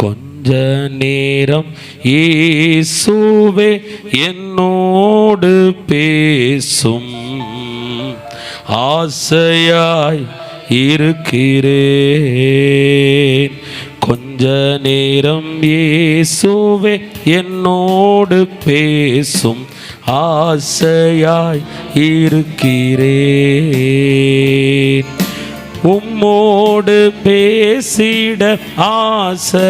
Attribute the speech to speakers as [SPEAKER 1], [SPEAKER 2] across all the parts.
[SPEAKER 1] கொஞ்ச நேரம் இயேசுவே என்னோடு பேசும், ஆசையாய் இருக்கிறேன். கொஞ்ச நேரம் இயேசுவே என்னோடு பேசும், ஆசையாய் இருக்கிறேன். உம்மோடு பேசிட ஆசை,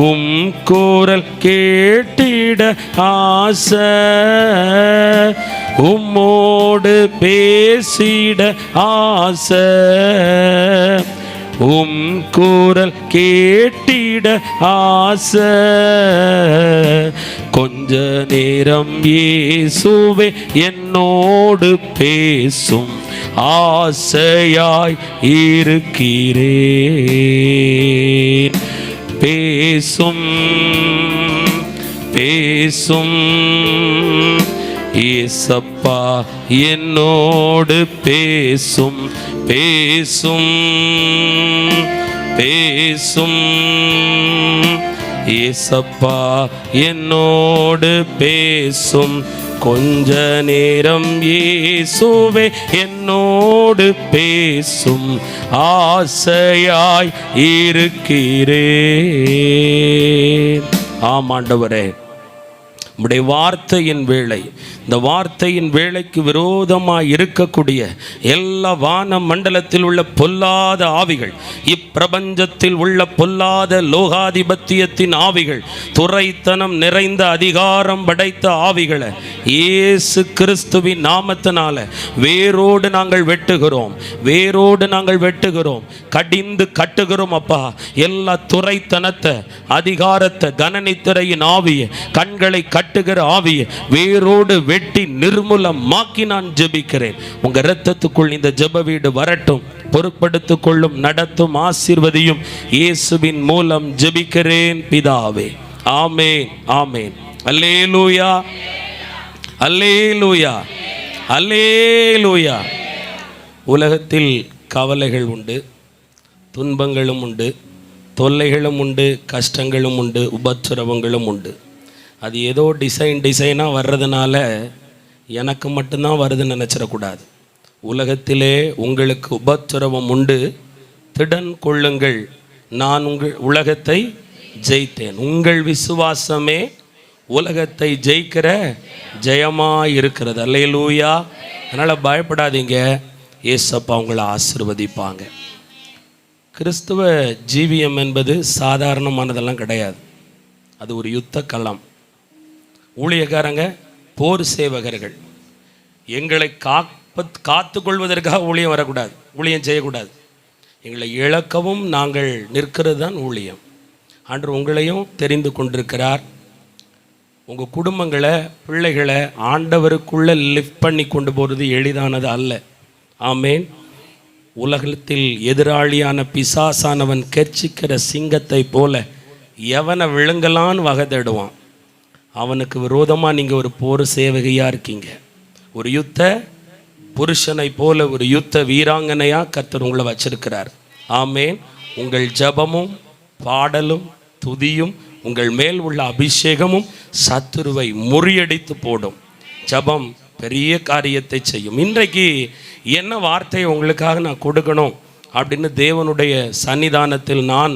[SPEAKER 1] உம் குரல் கேட்டிட ஆசை, உம்மோடு பேசிட ஆசை, உம் குரல் கேட்டிட ஆசை. கொஞ்ச நேரம் இயேசுவே என்னோடு பேசும், ஆசையாய் இருக்கிறேன். பேசும் பேசும் ஏசப்பா என்னோடு பேசும், பேசும் பேசும் ஏசப்பா என்னோடு பேசும். கொஞ்ச நேரம் இயேசுவே என்னோடு பேசும், ஆசையாய் இருக்கிறேன். ஆமாண்டவரே, உம்முடைய வார்த்தையின் வேளை, இந்த வார்த்தையின் வேளைக்கு விரோதமாய் இருக்கக்கூடிய எல்லா வான மண்டலத்தில் உள்ள பொல்லாத ஆவிகள், இப்பிரபஞ்சத்தில் உள்ள பொல்லாத லோகாதிபத்தியத்தின் ஆவிகள், துரைத்தனம் நிறைந்த அதிகாரம் படைத்த ஆவிகளை இயேசு கிறிஸ்துவின் நாமத்தினால வேரோடு நாங்கள் வெட்டுகிறோம், வேரோடு நாங்கள் வெட்டுகிறோம், கடிந்து கட்டுகிறோம். அப்பா, எல்லா துரைத்தனத்தை, அதிகாரத்தை, கனனித்திரையின் ஆவியை, கண்களை கட்டுகிற ஆவியை வேரோடு வெட்டி நிர்மூலமாக்கி நான் ஜெபிக்கிறேன். உங்க இரத்தத்துக்குள் இந்த ஜெப வீடு வரட்டும், பொறுப்படுத்திக் கொள்ளும், நடத்தும், ஆசீர்வதியும். இயேசுவின் மூலம் ஜெபிக்கிறேன் பிதாவே, ஆமேன் ஆமேன். அல்லேலூயா அல்லேலூயா அல்லேலூயா. உலகத்தில் கவலைகள் உண்டு, துன்பங்களும் உண்டு, தொல்லைகளும் உண்டு, கஷ்டங்களும் உண்டு, உபத்திரவங்களும் உண்டு. அது ஏதோ டிசைனாக வர்றதுனால எனக்கு மட்டும்தான் வருதுன்னு நினச்சிடக்கூடாது. உலகத்திலே உங்களுக்கு உபத்திரவம் உண்டு, திடன் கொள்ளுங்கள், நான் உலகத்தை ஜெயித்தேன். உங்கள் விசுவாசமே உலகத்தை ஜெயிக்கிற ஜெயமாக இருக்கிறது. அல்லேலூயா. அதனால் பயப்படாதீங்க, ஏசப்பா உங்களை ஆசீர்வதிப்பாங்க. கிறிஸ்துவ ஜீவியம் என்பது சாதாரணமானதெல்லாம் கிடையாது. அது ஒரு யுத்த களம். ஊழியக்காரங்க போர் சேவகர்கள். எங்களை காத்து கொள்வதற்காக ஊழியம் வரக்கூடாது, ஊழியம் செய்யக்கூடாது. எங்களை இழக்கவும் நாங்கள் நிற்கிறது தான் ஊழியம். ஆண்டவர் உங்களையும் தெரிந்து கொண்டிருக்கிறார். உங்கள் குடும்பங்களை, பிள்ளைகளை ஆண்டவருக்குள்ளே லிஃப்ட் பண்ணி கொண்டு போகிறது எளிதானது அல்ல. ஆமேன். உலகத்தில் எதிராளியான பிசாசானவன் கெர்ச்சிக்கிற சிங்கத்தை போல எவனை விழுங்கலான்னு வகை தேடுவான். அவனுக்கு விரோதமாக நீங்கள் ஒரு போர் சேவகையாக இருக்கீங்க. ஒரு யுத்த புருஷனை போல, ஒரு யுத்த வீராங்கனையாக கர்த்தர் உங்களை வச்சிருக்கிறார். ஆமேன். உங்கள் ஜபமும் பாடலும் துதியும், உங்கள் மேல் உள்ள அபிஷேகமும் சத்துருவை முறியடித்து போடும். ஜபம் பெரிய காரியத்தை செய்யும். இன்றைக்கு என்ன வார்த்தையை உங்களுக்காக நான் கொடுக்கணும் அப்படின்னு தேவனுடைய சன்னிதானத்தில் நான்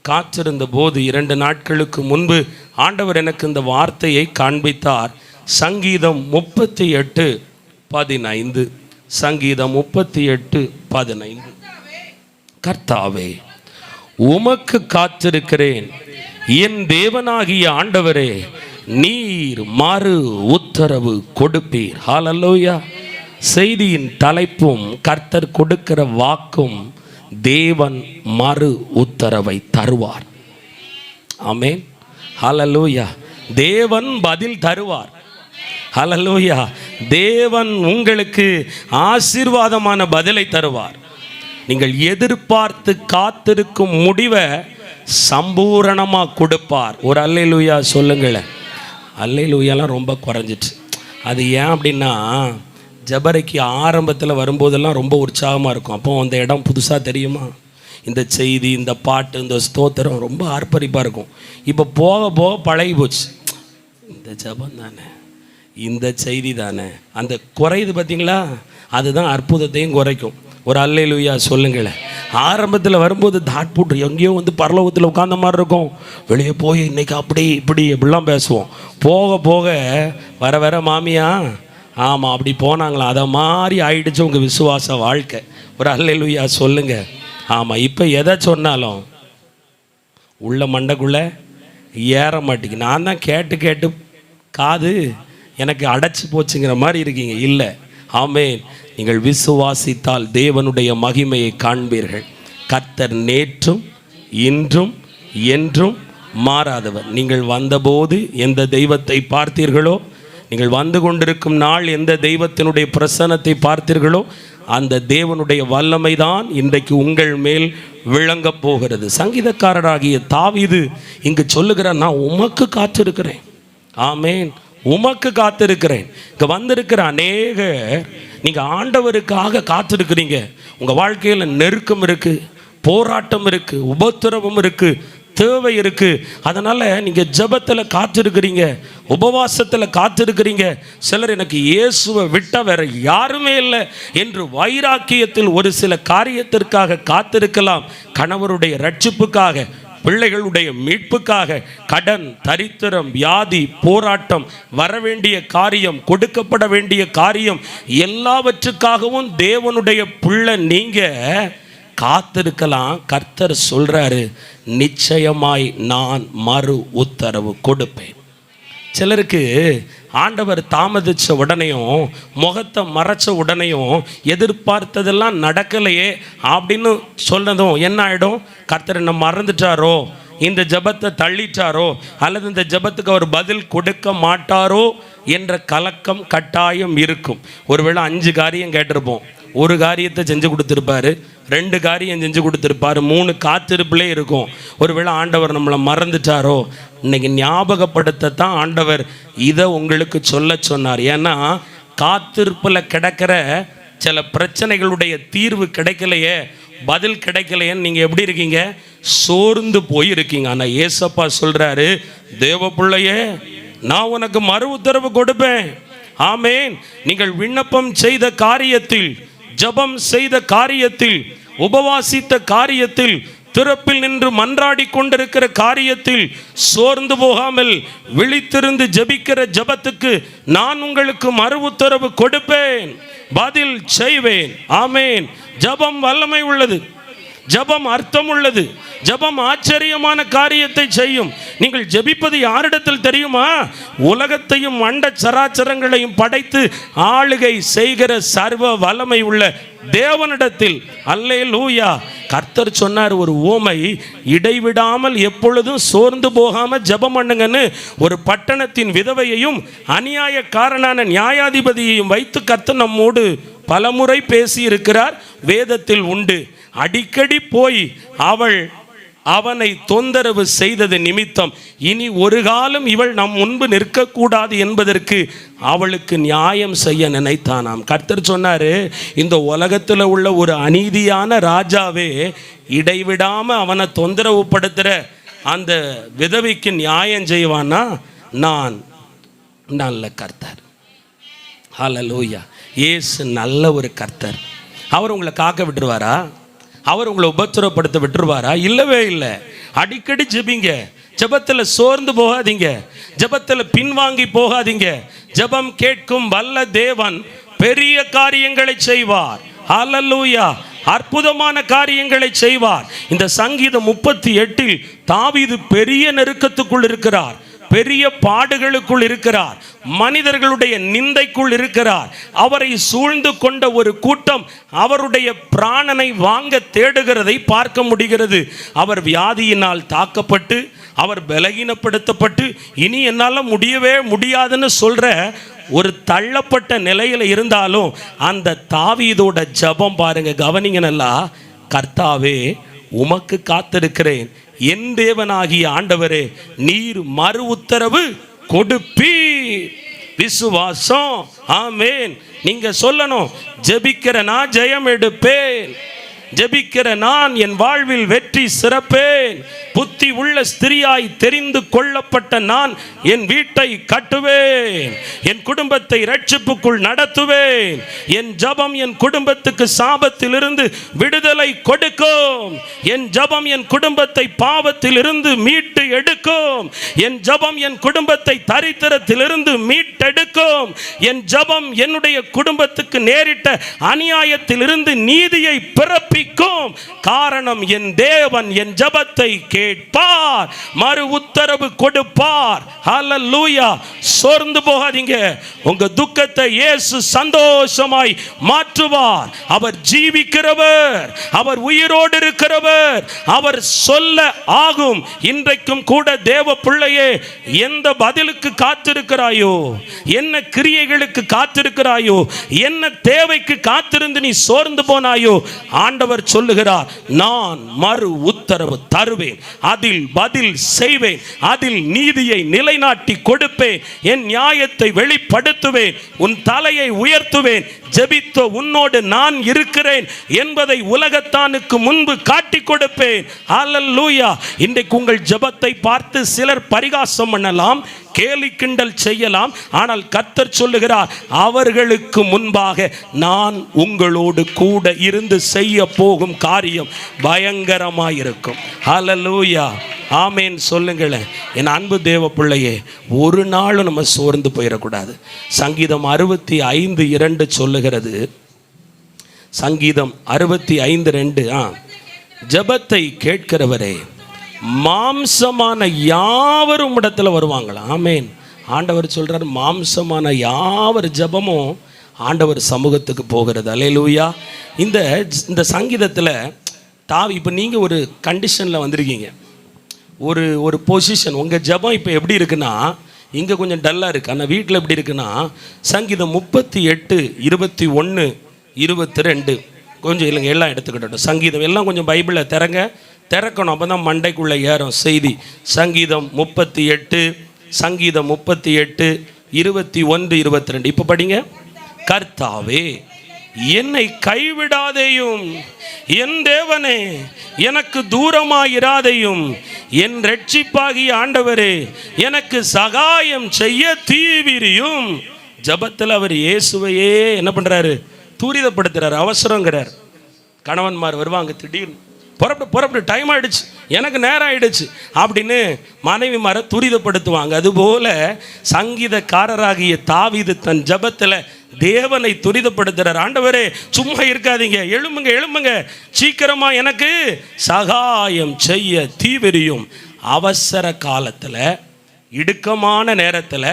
[SPEAKER 1] காத்திருந்த போது 2 நாட்களுக்கு முன்பு ஆண்டவர் எனக்கு இந்த வார்த்தையை காண்பித்தார். சங்கீதம் 38:15. சங்கீதம் 38:15. கர்த்தாவே, உமக்கு காத்திருக்கிறேன், என் தேவனாகிய ஆண்டவரே, நீர் மறு உத்தரவு கொடுப்பீர். ஹல்லேலூயா. செய்தியின் தலைப்பும் கர்த்தர் கொடுக்கிற வாக்கும், தேவன் மறு உத்தரவை தருவார். ஆமென். ஹல்லேலூயா. தேவன் பதில் தருவார். ஹல்லேலூயா. தேவன் உங்களுக்கு ஆசீர்வாதமான பதிலை தருவார். நீங்கள் எதிர்பார்த்து காத்திருக்கும் முடிவை சம்பூரணமாக கொடுப்பார். ஒரு அல்லேலூயா சொல்லுங்களேன். அல்லேலூயாலாம் ரொம்ப குறைஞ்சிட்டு. அது ஏன் அப்படின்னா, ஜபரைக்கு ஆரம்பத்தில் வரும்போதெல்லாம் ரொம்ப உற்சாகமாக இருக்கும். அப்போ அந்த இடம் புதுசாக தெரியுமா? இந்த செய்தி, இந்த பாட்டு, இந்த ஸ்தோத்திரம் ரொம்ப ஆர்ப்பரிப்பாக இருக்கும். இப்போ போக போக பழகி போச்சு. இந்த ஜபம் தானே, இந்த செய்தி தானே, அந்த குறையுது பார்த்தீங்களா, அதுதான் அற்புதத்தையும் குறைக்கும். ஒரு அல்லேலூயா சொல்லுங்களேன். ஆரம்பத்தில் வரும்போது தாட் போட்டு எங்கேயோ வந்து பரலோகத்தில் உட்கார்ந்த மாதிரி இருக்கும். வெளியே போய் இன்னைக்கு அப்படி இப்படி இப்படிலாம் பேசுவோம். போக போக வர வர மாமியா ஆமாம் அப்படி போனாங்களா, அதை மாதிரி ஆயிடுச்சு உங்கள் விசுவாச வாழ்க்கை. ஒரு அல்லேலூயா சொல்லுங்க. ஆமாம், இப்போ எதை சொன்னாலும் உள்ள மண்டைக்குள்ளே ஏற மாட்டேங்குது. நான் தான் கேட்டு கேட்டு காது எனக்கு அடைச்சி போச்சுங்கிற மாதிரி இருக்கீங்க. இல்லை, ஆமென். நீங்கள் விசுவாசித்தால் தேவனுடைய மகிமையை காண்பீர்கள். கர்த்தர் நேற்றும் இன்றும் என்றும் மாறாதவர். நீங்கள் வந்தபோது எந்த தெய்வத்தை பார்த்தீர்களோ, நீங்கள் வந்து கொண்டிருக்கும் நாள் எந்த தெய்வத்தினுடைய பிரசன்னத்தை பார்த்தீர்களோ, அந்த தேவனுடைய வல்லமை தான் இன்றைக்கு உங்கள் மேல் விளங்கப் போகிறது. சங்கீதக்காரராகிய தாவீது இங்கு சொல்லுகிறார், நான் உமக்கு காத்திருக்கிறேன். ஆமேன், உமக்கு காத்திருக்கிறேன். இங்கே வந்திருக்கிற அநேகர் நீங்கள் ஆண்டவருக்காக காத்திருக்கிறீங்க. உங்கள் வாழ்க்கையில் நெருக்கம் இருக்குது, போராட்டம் இருக்குது, உபத்திரவம் இருக்குது, தேவை இருக்குது. அதனால் நீங்கள் ஜெபத்தில் காத்திருக்கிறீங்க, உபவாசத்தில் காத்திருக்கிறீங்க. சிலர் எனக்கு இயேசுவை விட்டால் வேற யாருமே இல்லை என்று வைராக்கியத்தில் ஒரு சில காரியத்திற்காக காத்திருக்கலாம். கணவருடைய ரட்சிப்புக்காக, பிள்ளைகளுடைய மீட்புக்காக, கடன், தரித்திரம், வியாதி, போராட்டம், வரவேண்டிய காரியம், கொடுக்கப்பட வேண்டிய காரியம், எல்லாவற்றுக்காகவும் தேவனுடைய பிள்ளை நீங்க காத்திருக்கலாம். கர்த்தர் சொல்றாரு, நிச்சயமாய் நான் மறு உத்தரவு கொடுப்பேன். சிலருக்கு ஆண்டவர் தாமதிச்ச உடனேயும், முகத்தை மறைச்ச உடனேயும், எதிர்பார்த்ததெல்லாம் நடக்கலையே அப்படின்னு சொன்னதும் என்ன ஆகிடும்? கர்த்தர் என்ன மறந்துட்டாரோ, இந்த ஜெபத்தை தள்ளிட்டாரோ, அல்லது இந்த ஜெபத்துக்கு அவர் பதில் கொடுக்க மாட்டாரோ என்ற கலக்கம் கட்டாயம் இருக்கும். ஒருவேளை 5 காரியம் கேட்டிருப்போம், ஒரு காரியத்தை செஞ்சு கொடுத்துருப்பாரு, 2 காரியம் செஞ்சு கொடுத்துருப்பாரு, 3 காத்திருப்பிலே இருக்கும். ஒருவேளை ஆண்டவர் நம்மளை மறந்துட்டாரோ, இன்னைக்கு ஞாபகப்படுத்தத்தான் ஆண்டவர் இதை உங்களுக்கு சொல்ல சொன்னார். ஏன்னா காத்திருப்பில் கிடக்கிற சில பிரச்சனைகளுடைய தீர்வு கிடைக்கலையே, பதில் கிடைக்கலையேன்னு நீங்கள் எப்படி இருக்கீங்க? சோர்ந்து போயிருக்கீங்க. ஆனால் ஏசப்பா சொல்கிறாரு, தேவ பிள்ளையே, நான் உனக்கு மறு உத்தரவு கொடுப்பேன். ஆமேன். நீங்கள் விண்ணப்பம் செய்த காரியத்தில், ஜெபம் செய்த காரியத்தில், உபவாசித்த காரியத்தில், திறப்பில் நின்று மன்றாடி கொண்டிருக்கிற காரியத்தில் சோர்ந்து போகாமல் விழித்திருந்து ஜெபிக்கிற ஜெபத்துக்கு நான் உங்களுக்கு மறு உத்தரவு கொடுப்பேன், பதில் செய்வேன். ஆமேன். ஜெபம் வல்லமை உள்ளது, ஜெபம் அர்த்தம் உள்ளது, ஜெபம் ஆச்சரியமான காரியத்தை செய்யும். நீங்கள் ஜெபிப்பது யாரிடத்தில் தெரியுமா? உலகத்தையும் அண்ட சராச்சரங்களையும் படைத்து ஆளுகை செய்கிற சர்வ வல்லமை உள்ள தேவனிடத்தில். அல்லேலூயா. கர்த்தர் சொன்னார் ஒரு ஓமை, இடைவிடாமல் எப்பொழுதும் சோர்ந்து போகாம ஜெபம் பண்ணுங்கன்னு. ஒரு பட்டணத்தின் விதவையையும் அநியாயக்காரனான நியாயாதிபதியையும் வைத்து கர்த்தர் நம்மோடு பலமுறை பேசி இருக்கிறார், வேதத்தில் உண்டு. அடிக்கடி போய் அவனை தொந்தரவு செய்தது நிமித்தம் இனி ஒரு காலம் இவள் நம் முன்பு நிற்கக்கூடாது என்பதற்கு அவளுக்கு நியாயம் செய்ய நினைத்தானாம். கர்த்தர் சொன்னாரு, இந்த உலகத்தில் உள்ள ஒரு அநீதியான ராஜாவே இடைவிடாம அவனை தொந்தரவு படுத்துற அந்த விதவைக்கு நியாயம் செய்வானா? நான் நல்ல கர்த்தர். ஹல்லேலூயா. இயேசு நல்ல ஒரு கர்த்தர். அவர் உங்களை காக்க விட்டுருவாரா? அவர் உங்களை உபத்திரப்படுத்த விட்டுருவாரா? இல்லவே இல்லை. அடிக்கடி ஜெபிங்க, ஜெபத்தில் சோர்ந்து போகாதீங்க, ஜெபத்தில் பின்வாங்கி போகாதீங்க. ஜெபம் கேட்கும் வல்ல தேவன் பெரிய காரியங்களை செய்வார். ஹல்லேலூயா. அற்புதமான காரியங்களை செய்வார். இந்த சங்கீதம் 38 தாவீது பெரிய நெருக்கத்துக்குள் இருக்கிறார், பெரிய பாடுகளுக்குள் இருக்கிறார், மனிதர்களுடைய நிந்தைக்குள் இருக்கிறார். அவரை சூழ்ந்து கொண்ட ஒரு கூட்டம் அவருடைய பிராணனை வாங்க தேடுகிறதை பார்க்க முடிகிறது. அவர் வியாதியினால் தாக்கப்பட்டு, அவர் பலகீனப்படுத்தப்பட்டு, இனி என்னால் முடியவே முடியாதுன்னு சொல்ற ஒரு தள்ளப்பட்ட நிலையில் இருந்தாலும் அந்த தாவீதோட ஜெபம் பாருங்க, கவனிங்க நல்லா. கர்த்தாவே, உமக்கு காத்திருக்கிறேன், என் தேவனாகிய ஆண்டவரே, நீர் மறு உத்தரவு கொடுப்பீர். விசுவாசம். ஆமேன். நீங்க சொல்லணும், ஜெபிக்கிற நான் ஜெயம் எடுப்பேன். ஜெபிக்கிற நான் என் வாழ்வில் வெற்றி சிறப்பேன். புத்தி உள்ள ஸ்திரியாய் தெரிந்து கொள்ளப்பட்ட நான் என் வீட்டை கட்டுவேன், என் குடும்பத்தை இரட்சிப்புக்குள் நடத்துவேன். என் ஜெபம் என் குடும்பத்துக்கு சாபத்திலிருந்து விடுதலை கொடுக்கும். என் ஜெபம் என் குடும்பத்தை பாவத்திலிருந்து மீட்டு எடுக்கும். என் ஜெபம் என் குடும்பத்தை தரித்திரத்திலிருந்து மீட்டெடுக்கும். என் ஜெபம் என்னுடைய குடும்பத்துக்கு நேரிட்ட அநியாயத்திலிருந்து நீதியை பிறப்பிக்கும். காரணம், என் தேவன் என் ஜெபத்தை கேட்பார், மறு உத்தரவு கொடுப்பார். ஹல்லேலூயா. சோர்ந்து போகாதீங்க. உங்க துக்கத்தை இயேசு சந்தோஷமாய் மாற்றுவார். அவர் ஜீவிக்கிறவர், அவர் உயிரோடு இருக்கிறவர். அவர் சொல்ல ஆகும். இன்றைக்கும் கூட தேவ பிள்ளையே, எந்த பதிலுக்கு காத்திருக்கிறாயோ, என்ன கிரியைகளுக்கு காத்திருக்கிறாயோ, என்ன தேவைக்கு காத்திருந்து நீ சோர்ந்து போனாயோ, ஆண்டவர் சொல்லுகிறார், நான் மறு உத்தரவு தருவேன், அதில் பதில் செய்வேன், அதில் நீதியை நிலைநாட்டி கொடுப்பேன், என் நியாயத்தை வெளிப்படுத்துவேன், உன் தலையை உயர்த்துவேன், ஜெபித்த உன்னோடு நான் இருக்கிறேன் என்பதை உலகத்தானுக்கு முன்பு காட்டி கொடுப்பேன். ஹல்லேலூயா. இன்றைக்கு உங்கள் ஜெபத்தை பார்த்து சிலர் பரிகாசம் பண்ணலாம், கேலி கிண்டல் செய்யலாம். ஆனால் கர்த்தர் சொல்லுகிறார், அவர்களுக்கு முன்பாக நான் உங்களோடு கூட இருந்து செய்ய போகும் காரியம் பயங்கரமாயிருக்கும். ஹல்லேலூயா. ஆமேன் சொல்லுங்களேன். என் அன்பு தேவ பிள்ளையே, ஒரு நாளும் நம்ம சோர்ந்து போயிடக்கூடாது. சங்கீதம் 65:2 சொல்லுகிறது. சங்கீதம் 65:2, ஜெபத்தை கேட்கிறவரே, மாம்சமான யாவரும் இடத்துல வருவாங்களா. ஆமேன். ஆண்டவர் சொல்றார், மாம்சமான யாவர் ஜெபமும் ஆண்டவர் சமூகத்துக்கு போகிறது. அல்லேலூயா. இந்த சங்கீதத்தில் இப்போ நீங்கள் ஒரு கண்டிஷனில் வந்திருக்கீங்க, ஒரு பொசிஷன். உங்கள் ஜெபம் இப்போ எப்படி இருக்குன்னா, இங்கே கொஞ்சம் டல்லாக இருக்குது, ஆனால் வீட்டில் எப்படி இருக்குன்னா, சங்கீதம் 38:21-22 கொஞ்சம் இல்லைங்க, எல்லாம் எடுத்துக்கிட்டோம். சங்கீதம் எல்லாம் கொஞ்சம் பைபிளில் திறக்கணும், அப்போ தான் மண்டைக்குள்ளே ஏறும் செய்தி. சங்கீதம் 38:21-22 இப்போ படிங்க. கர்த்தாவே, என்னை கைவிடாதேயும், என் தேவனே எனக்கு தூரமாயிராதையும், என் இரட்சிப்பாகிய ஆண்டவரே எனக்கு சகாயம் செய்ய தீவிரியும். ஜபத்தில் அவர் இயேசுவையே என்ன பண்ணுறாரு, தூரிதப்படுத்துறாரு, அவசரங்கிறார். கணவன்மார் வருவாங்க, திடீர்னு புறப்பட்டு டைம் ஆகிடுச்சு, எனக்கு நேரம் ஆகிடுச்சு அப்படின்னு மனைவிமாரை துரிதப்படுத்துவாங்க. அதுபோல் சங்கீதக்காரராகிய தாவீது தன் ஜபத்தில் தேவனை துரிதப்படுத்துகிறார். ஆண்டவரே சும்மா இருக்காதீங்க, எழும்புங்க, சீக்கிரமாக எனக்கு சகாயம் செய்ய தீவிரியும். அவசர காலத்தில், இடுக்கமான நேரத்தில்,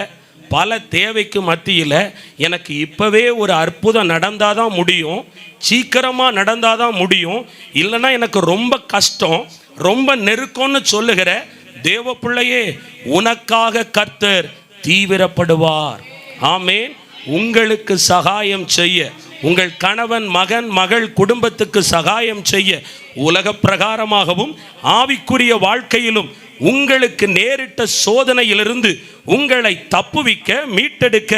[SPEAKER 1] பல தேவைக்கு மத்தியில் எனக்கு இப்போவே ஒரு அற்புதம் நடந்தால் தான் முடியும், சீக்கிரமாக நடந்தால் தான் முடியும், இல்லைன்னா எனக்கு ரொம்ப கஷ்டம், ரொம்ப நெருக்கம்னு சொல்லுகிற தேவ பிள்ளையே, உனக்காக கர்த்தர் தீவிரப்படுவார். ஆமேன். உங்களுக்கு சகாயம் செய்ய, உங்கள் கணவன் மகன் மகள் குடும்பத்துக்கு சகாயம் செய்ய, உலக பிரகாரமாகவும் ஆவிக்குரிய வாழ்க்கையிலும் உங்களுக்கு நேரிட்ட சோதனையிலிருந்து உங்களை தப்புவிக்க, மீட்டெடுக்க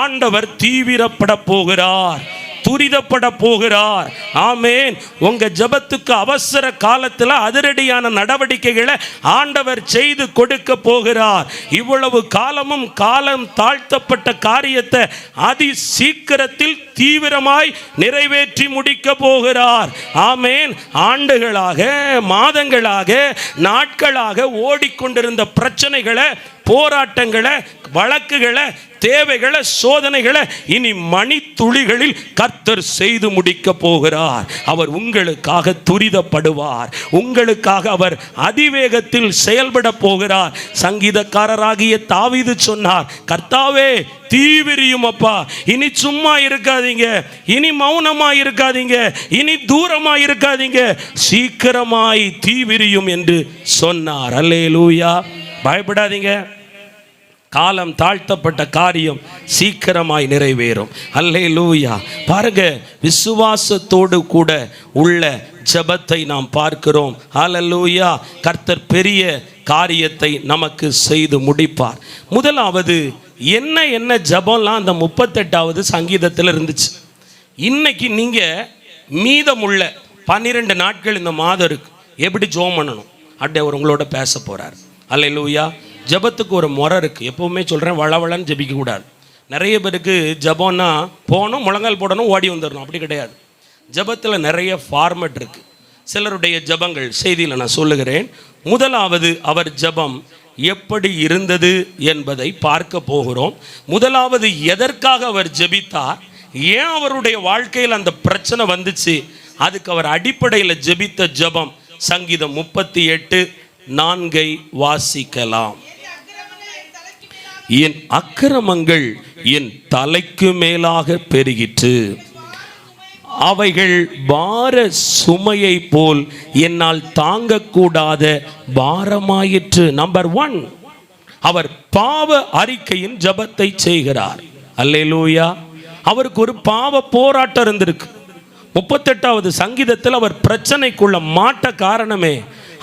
[SPEAKER 1] ஆண்டவர் தீவிரப்பட போகிறார், துரிதப்பட போகிறார். ஆமேன். உங்க ஜெபத்துக்கு அவசர காலத்தில் அதிரடியான நடவடிக்கைகளை ஆண்டவர் செய்து கொடுக்க போகிறார். இவ்வளவு காலமும் காலம் தாழ்த்தப்பட்ட காரியத்தை அதி சீக்கிரத்தில் தீவிரமாய் நிறைவேற்றி முடிக்க போகிறார். ஆமேன். ஆண்டுகளாக, மாதங்களாக, நாட்களாக ஓடிக்கொண்டிருந்த பிரச்சனைகளை, போராட்டங்களை, வழக்குகளை, தேவைகளை, சோதனைகளை இனி மணித்துளிகளில் கர்த்தர் செய்து முடிக்க போகிறார். அவர் உங்களுக்காக துரிதப்படுவார், உங்களுக்காக அவர் அதிவேகத்தில் செயல்பட போகிறார். சங்கீதக்காரராகிய தாவீது சொன்னார், கர்த்தாவே தீவிரியும் அப்பா, இனி சும்மா இருக்காதீங்க, இனி மௌனமா இருக்காதீங்க, இனி தூரமா இருக்காதீங்க, சீக்கிரமாய் தீவிரியும் என்று சொன்னார். அல்லேலூயா. பயப்படாதீங்க, காலம் தாழ்த்தப்பட்ட காரியம் சீக்கிரமாய் நிறைவேறும். அல்லேலூயா. பாருங்க, விசுவாசத்தோடு கூட உள்ள ஜெபத்தை நாம் பார்க்கிறோம். அல்லேலூயா. கர்த்தர் பெரிய காரியத்தை நமக்கு செய்து முடிப்பார். முதலாவது என்ன ஜெபம்லாம் அந்த 38வது சங்கீதத்தில் இருந்துச்சு. இன்னைக்கு நீங்க மீதமுள்ள 12 நாட்கள் இந்த மாதம் இருக்கு, எப்படி ஜெபம் பண்ணணும் அப்படி அவர் உங்களோட பேச போறார். அல்லேலூயா. ஜெபத்துக்கு ஒரு முறை இருக்கு. எப்பவுமே சொல்றேன், வளவளன்னு ஜெபிக்க கூடாது. நிறைய பேருக்கு ஜெபம்னா போகணும், முழங்கால் போடணும், ஓடி வந்துடணும், அப்படி கிடையாது. ஜெபத்தில் நிறைய ஃபார்மேட் இருக்கு. சிலருடைய ஜெபங்கள் செய்தியில் நான் சொல்லுகிறேன். முதலாவது அவர் ஜெபம் எப்படி இருந்தது என்பதை பார்க்க போகிறோம். முதலாவது எதற்காக அவர் ஜெபித்தார், ஏன் அவருடைய வாழ்க்கையில் அந்த பிரச்சனை வந்துச்சு, அதுக்கு அவர் அடிப்படையில் ஜெபித்த ஜெபம். சங்கீதம் 38:4 வாசிக்கலாம். என் அக்கிரமங்கள் என் தலைக்கு மேலாக பெருகிற்று, அவைகள் பார சுமையை போல் என்னால் தாங்கக்கூடாத பாரமாயிற்று. நம்பர் 1, அவர் பாவ அறிக்கையின் ஜெபத்தை செய்கிறார். அல்லேலூயா. அவருக்கு ஒரு பாவ போராட்டம் இருந்திருக்கு. 38வது சங்கீதத்தில் அவர் பிரச்சனைக்குள்ள மாட்ட காரணமே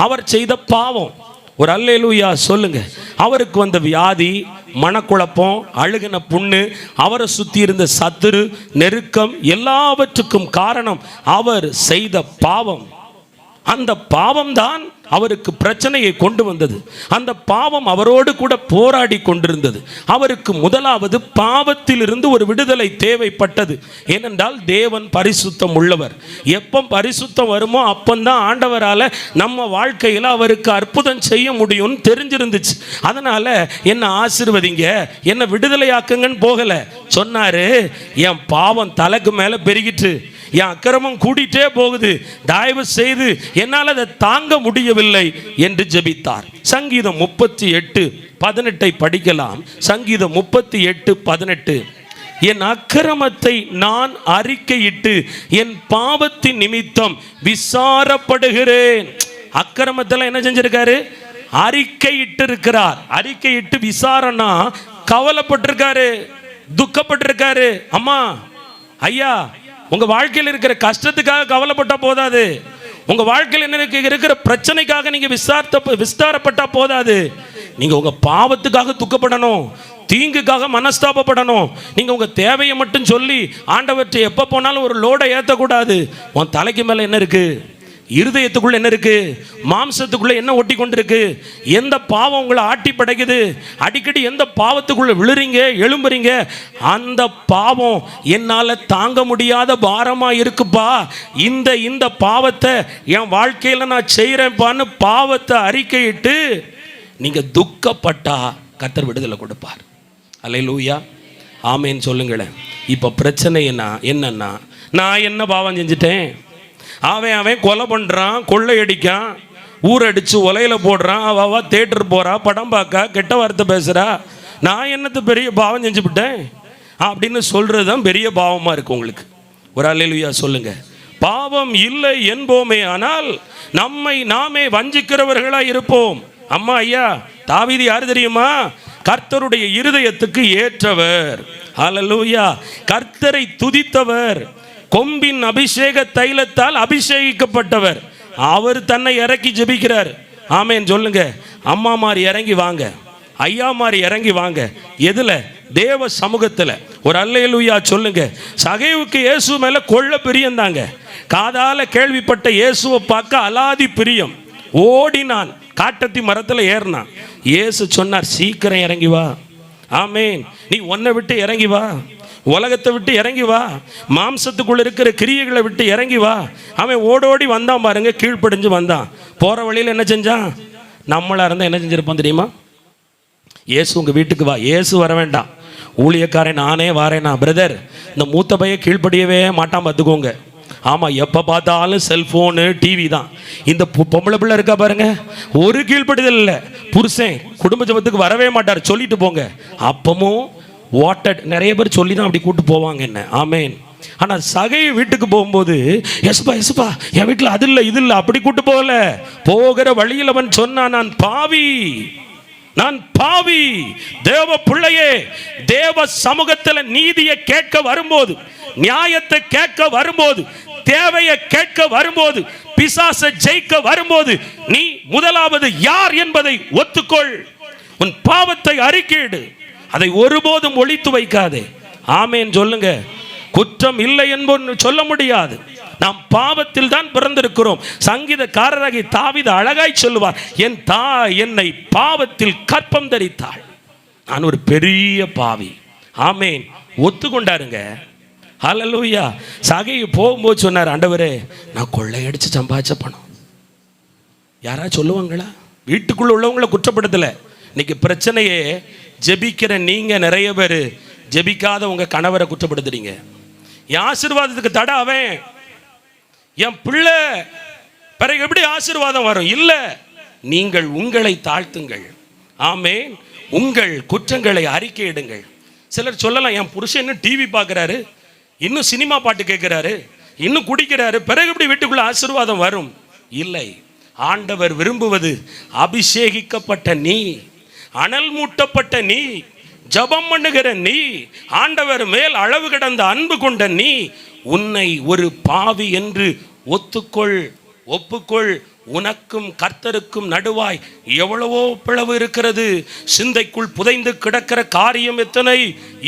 [SPEAKER 1] அவர் செய்த பாவம். ஒரு அல்லேலூயா சொல்லுங்க. அவருக்கு வந்த வியாதி, மனக்குழப்பம், அழுகின புண்ணு, அவரை சுற்றி இருந்த சத்துரு, நெருக்கம், எல்லாவற்றுக்கும் காரணம் அவர் செய்த பாவம். அந்த பாவம் தான் அவருக்கு பிரச்சனையை கொண்டு வந்தது. அந்த பாவம் அவரோடு கூட போராடி கொண்டிருந்தது. அவருக்கு முதலாவது பாவத்தில் இருந்து ஒரு விடுதலை தேவைப்பட்டது. ஏனென்றால் தேவன் பரிசுத்தம் உள்ளவர். எப்போ பரிசுத்தம் வருமோ அப்பந்தான் ஆண்டவரால் நம்ம வாழ்க்கையில் அவருக்கு அற்புதம் செய்ய முடியும்னு தெரிஞ்சிருந்துச்சு. அதனால என்ன ஆசீர்வதிங்க, என்ன விடுதலையாக்குங்கன்னு போகலை. சொன்னாரு, என் பாவம் தலைக்கு மேலே பெருகிட்டு, என் அக்கிரமம் கூடிட்டே போகுது, தயவு செய்து என்னால் அதை தாங்க முடியவில்லை என்று ஜெபித்தார். சங்கீதம் 38:18 படிக்கலாம். சங்கீதம் 38:18. என் அக்கிரமத்தை நான் அறிக்கையிட்டு என் பாவத்தின் நிமித்தம் விசாரப்படுகிறேன். அக்கிரமத்தில் என்ன செஞ்சிருக்காரு? அறிக்கையிட்டு இருக்கிறார். அறிக்கையிட்டு விசாரணா கவலைப்பட்டிருக்காரு, துக்கப்பட்டிருக்காரு. அம்மா, ஐயா, உங்க வாழ்க்கையில் இருக்கிற கஷ்டத்துக்காக கவலைப்பட்டா போதாது. உங்க வாழ்க்கையில் என்ன இருக்கிற பிரச்சனைக்காக நீங்க விஸ்தாரப்பட்டா போதாது. நீங்க உங்க பாவத்துக்காக துக்கப்படணும், தீங்குக்காக மனஸ்தாபப்படணும். நீங்க உங்க தேவையை மட்டும் சொல்லி ஆண்டவற்றை எப்ப போனாலும் ஒரு லோடை ஏற்றக்கூடாது. உன் தலைக்கு மேல என்ன இருக்கு? இருதயத்துக்குள்ள என்ன இருக்கு? மாம்சத்துக்குள்ள என்ன ஒட்டி கொண்டிருக்கு? எந்த பாவம் உங்களை ஆட்டி படைக்குது? அடிக்கடி எந்த பாவத்துக்குள்ள விழுறீங்க, எழும்புறீங்க? அந்த பாவம் என்னால தாங்க முடியாத பாரமா இருக்குப்பா. இந்த பாவத்தை என் வாழ்க்கையில நான் செய்யறேன்பான்னு பாவத்தை அறிக்கையிட்டு நீங்க துக்கப்பட்டா கர்த்தர் விடுதலை கொடுப்பார். அல்லேலூயா, ஆமேன்னு சொல்லுங்களேன். இப்போ பிரச்சனை என்னன்னா, நான் என்ன பாவம் செஞ்சுட்டேன்? அவன் கொலை பண்ணுறான், கொள்ளையடிக்கான், ஊரடிச்சு ஒலையில் போடுறான், அவ தேட்டர் போகிறா, படம் பார்க்க, கெட்ட வார்த்தை பேசுகிறா, நான் என்னத்து பெரிய பாவம் செஞ்சுவிட்டேன் அப்படின்னு சொல்கிறது தான் பெரிய பாவமாக இருக்குது உங்களுக்கு. ஒரு அல்லேலூயா சொல்லுங்க. பாவம் இல்லை என்போமே ஆனால் நம்மை நாமே வஞ்சிக்கிறவர்களாக இருப்போம். அம்மா, ஐயா, தாவீது யார் தெரியுமா? கர்த்தருடைய இருதயத்துக்கு ஏற்றவர். அல்லேலூயா. கர்த்தரை துதித்தவர், கொம்பின் அபிஷேக தைலத்தால் அபிஷேகிக்கப்பட்டவர். அவர் தன்னை இறக்கி ஜெபிக்கிறார். ஆமேன் சொல்லுங்க. அம்மா மாதிரி இறங்கி வாங்க, ஐயா மாதிரி இறங்கி வாங்க. எதுல? தேவ சமூகத்தில். ஒரு அல்லேலூயா சொல்லுங்க. சகேவுக்கு இயேசு மேல கொள்ள பிரியம் தாங்க. காதால கேள்விப்பட்ட இயேசுவை பார்க்க அலாதி பிரியம். ஓடினான், காட்டத்தி மரத்தில் ஏறினான். இயேசு சொன்னார், சீக்கிரம் இறங்கி வா. ஆமேன். நீ உன்னை விட்டு இறங்கி வா, உலகத்தை விட்டு இறங்கி வா, மாம்சத்துக்குள்ள இருக்கிற கிரியைகளை விட்டு இறங்கி வா. அவன் ஓடோடி வந்தான் பாருங்க, கீழ்ப்படிஞ்சு வந்தான். போற வழியில் என்ன செஞ்சான்? நம்மளா இருந்தால் என்ன செஞ்சிருப்போம் தெரியுமா? இயேசு உங்க வீட்டுக்கு வா. இயேசு வர வேண்டாம், ஊழியக்காரன் நானே வாரேனா. பிரதர், இந்த மூத்த பையன் கீழ்ப்படியவே மாட்டான் பார்த்துக்கோங்க. ஆமாம், எப்போ பார்த்தாலும் செல்ஃபோனு, டிவி தான். இந்த பொம்பளை பிள்ளை இருக்கா பாருங்க, ஒரு கீழ்ப்படிதல் இல்லை. புருஷன் குடும்ப ஜெபத்துக்கு வரவே மாட்டார், சொல்லிட்டு போங்க. அப்பமும் வாட்டட் நிறைய பேர் சொல்லி தான் அப்படி கூட்டு போவாங்க என்ன. ஆமேன். ஆனால் சகை வீட்டுக்கு போகும்போது, எஸ்பா எஸ்பா, என் வீட்டில் அது இல்லை இது இல்லை, அப்படி கூட்டு போகல. போகிற வழியில் அவன் சொன்னான், நான் பாவி, நான் பாவி. தேவ பிள்ளையே, தேவ சமூகத்தில் நீதியை கேட்க வரும்போது, நியாயத்தை கேட்க வரும்போது, தேவையை கேட்க வரும்போது, பிசாசை ஜெயிக்க வரும்போது, நீ முதலாவது யார் என்பதை ஒத்துக்கொள். உன் பாவத்தை அறிக்கையிடு, அதை ஒருபோதும் ஒளித்து வைக்காதே. ஆமேன் சொல்லுங்க. குற்றம் இல்லை என்பது சொல்ல முடியாது. நாம் பாவத்தில் தான் பிறந்திருக்கிறோம். சங்கீதக்காரராகி தாவீது அழகாய் சொல்லுவார், என் தாய் என்னை பாவத்தில் கற்பம் தரித்தாள். நான் ஒரு பெரிய பாவி. ஆமேன், ஒத்துக்கொண்டாருங்க. ஹல்லேலூயா. சகை போகும்போது சொன்னார், ஆண்டவரே நான் கொள்ளையடிச்சு சம்பாதிச்ச பணம். யாராவது சொல்லுவாங்களா? வீட்டுக்குள்ள உள்ளவங்களை குற்றப்படுத்தலை. இன்னைக்கு பிரச்சனையே ஜெபிக்கிற நீங்க நிறைய பேர் ஜெபிக்காத உங்க கணவரை குற்றப்படுத்துறீங்க. என் ஆசீர்வாதத்துக்கு தடை அவன், என் பிள்ளை, பிறகு எப்படி ஆசீர்வாதம் வரும்? இல்லை, நீங்கள் உங்களை தாழ்த்துங்கள். ஆமேன். உங்கள் குற்றங்களை அறிக்கையிடுங்கள். சிலர் சொல்லலாம், என் புருஷன் இன்னும் டிவி பார்க்குறாரு, இன்னும் சினிமா பாட்டு கேட்குறாரு, இன்னும் குடிக்கிறாரு, பிறகு எப்படி வீட்டுக்குள்ள ஆசீர்வாதம் வரும்? இல்லை. ஆண்டவர் விரும்புவது அபிஷேகிக்கப்பட்ட நீ, அனல் மூட்டப்பட்ட நீ, ஜபம் பண்ணுகிற நீ, ஆண்டவர் மேல் அளவு கடந்த அன்பு கொண்ட நீ, உன்னை ஒரு பாவி என்று ஒத்துக்கொள், ஒப்புக்கொள். உனக்கும் கர்த்தருக்கும் நடுவாய் எவ்வளவோ பிளவு இருக்கிறது. சிந்தைக்குள் புதைந்து கிடக்கிற காரியம் எத்தனை,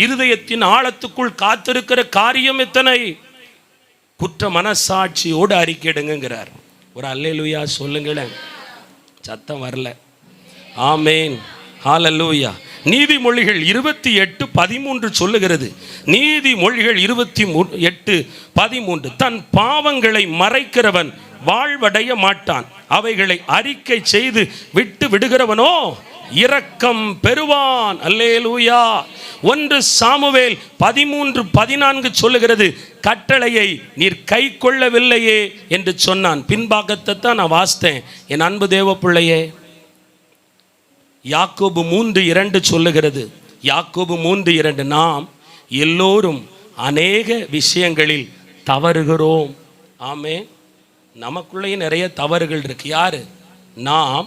[SPEAKER 1] இருதயத்தின் ஆழத்துக்குள் காத்திருக்கிற காரியம் எத்தனை. குற்ற மனசாட்சியோடு அறிக்கையிடுங்கிறார். ஒரு அல்லேலூயா சொல்லுங்களேன். சத்தம் வரல. ஆமேன், ஹல்லேலூயா. நீதிமொழிகள் 28:13 சொல்லுகிறது. நீதிமொழிகள் 28:13, தன் பாவங்களை மறைக்கிறவன் வாழ்வடைய மாட்டான், அவைகளை அறிக்கை செய்து விட்டு விடுகிறவனோ இரக்கம் பெறுவான். அல்லேலூயா. 1 சாமுவேல் 13:14 சொல்லுகிறது, கட்டளையை நீர் கை கொள்ளவில்லையே என்று சொன்னான். பின்பாகத்தை தான் நான் வாசித்தேன். என் அன்பு தேவ பிள்ளையே, யாக்கோபு 3:2 சொல்லுகிறது. யாக்கோபு 3:2, நாம் எல்லோரும் அநேக விஷயங்களில் தவறுகிறோம். ஆமே, நமக்குள்ளேயே நிறைய தவறுகள் இருக்கு. யாரு? நாம்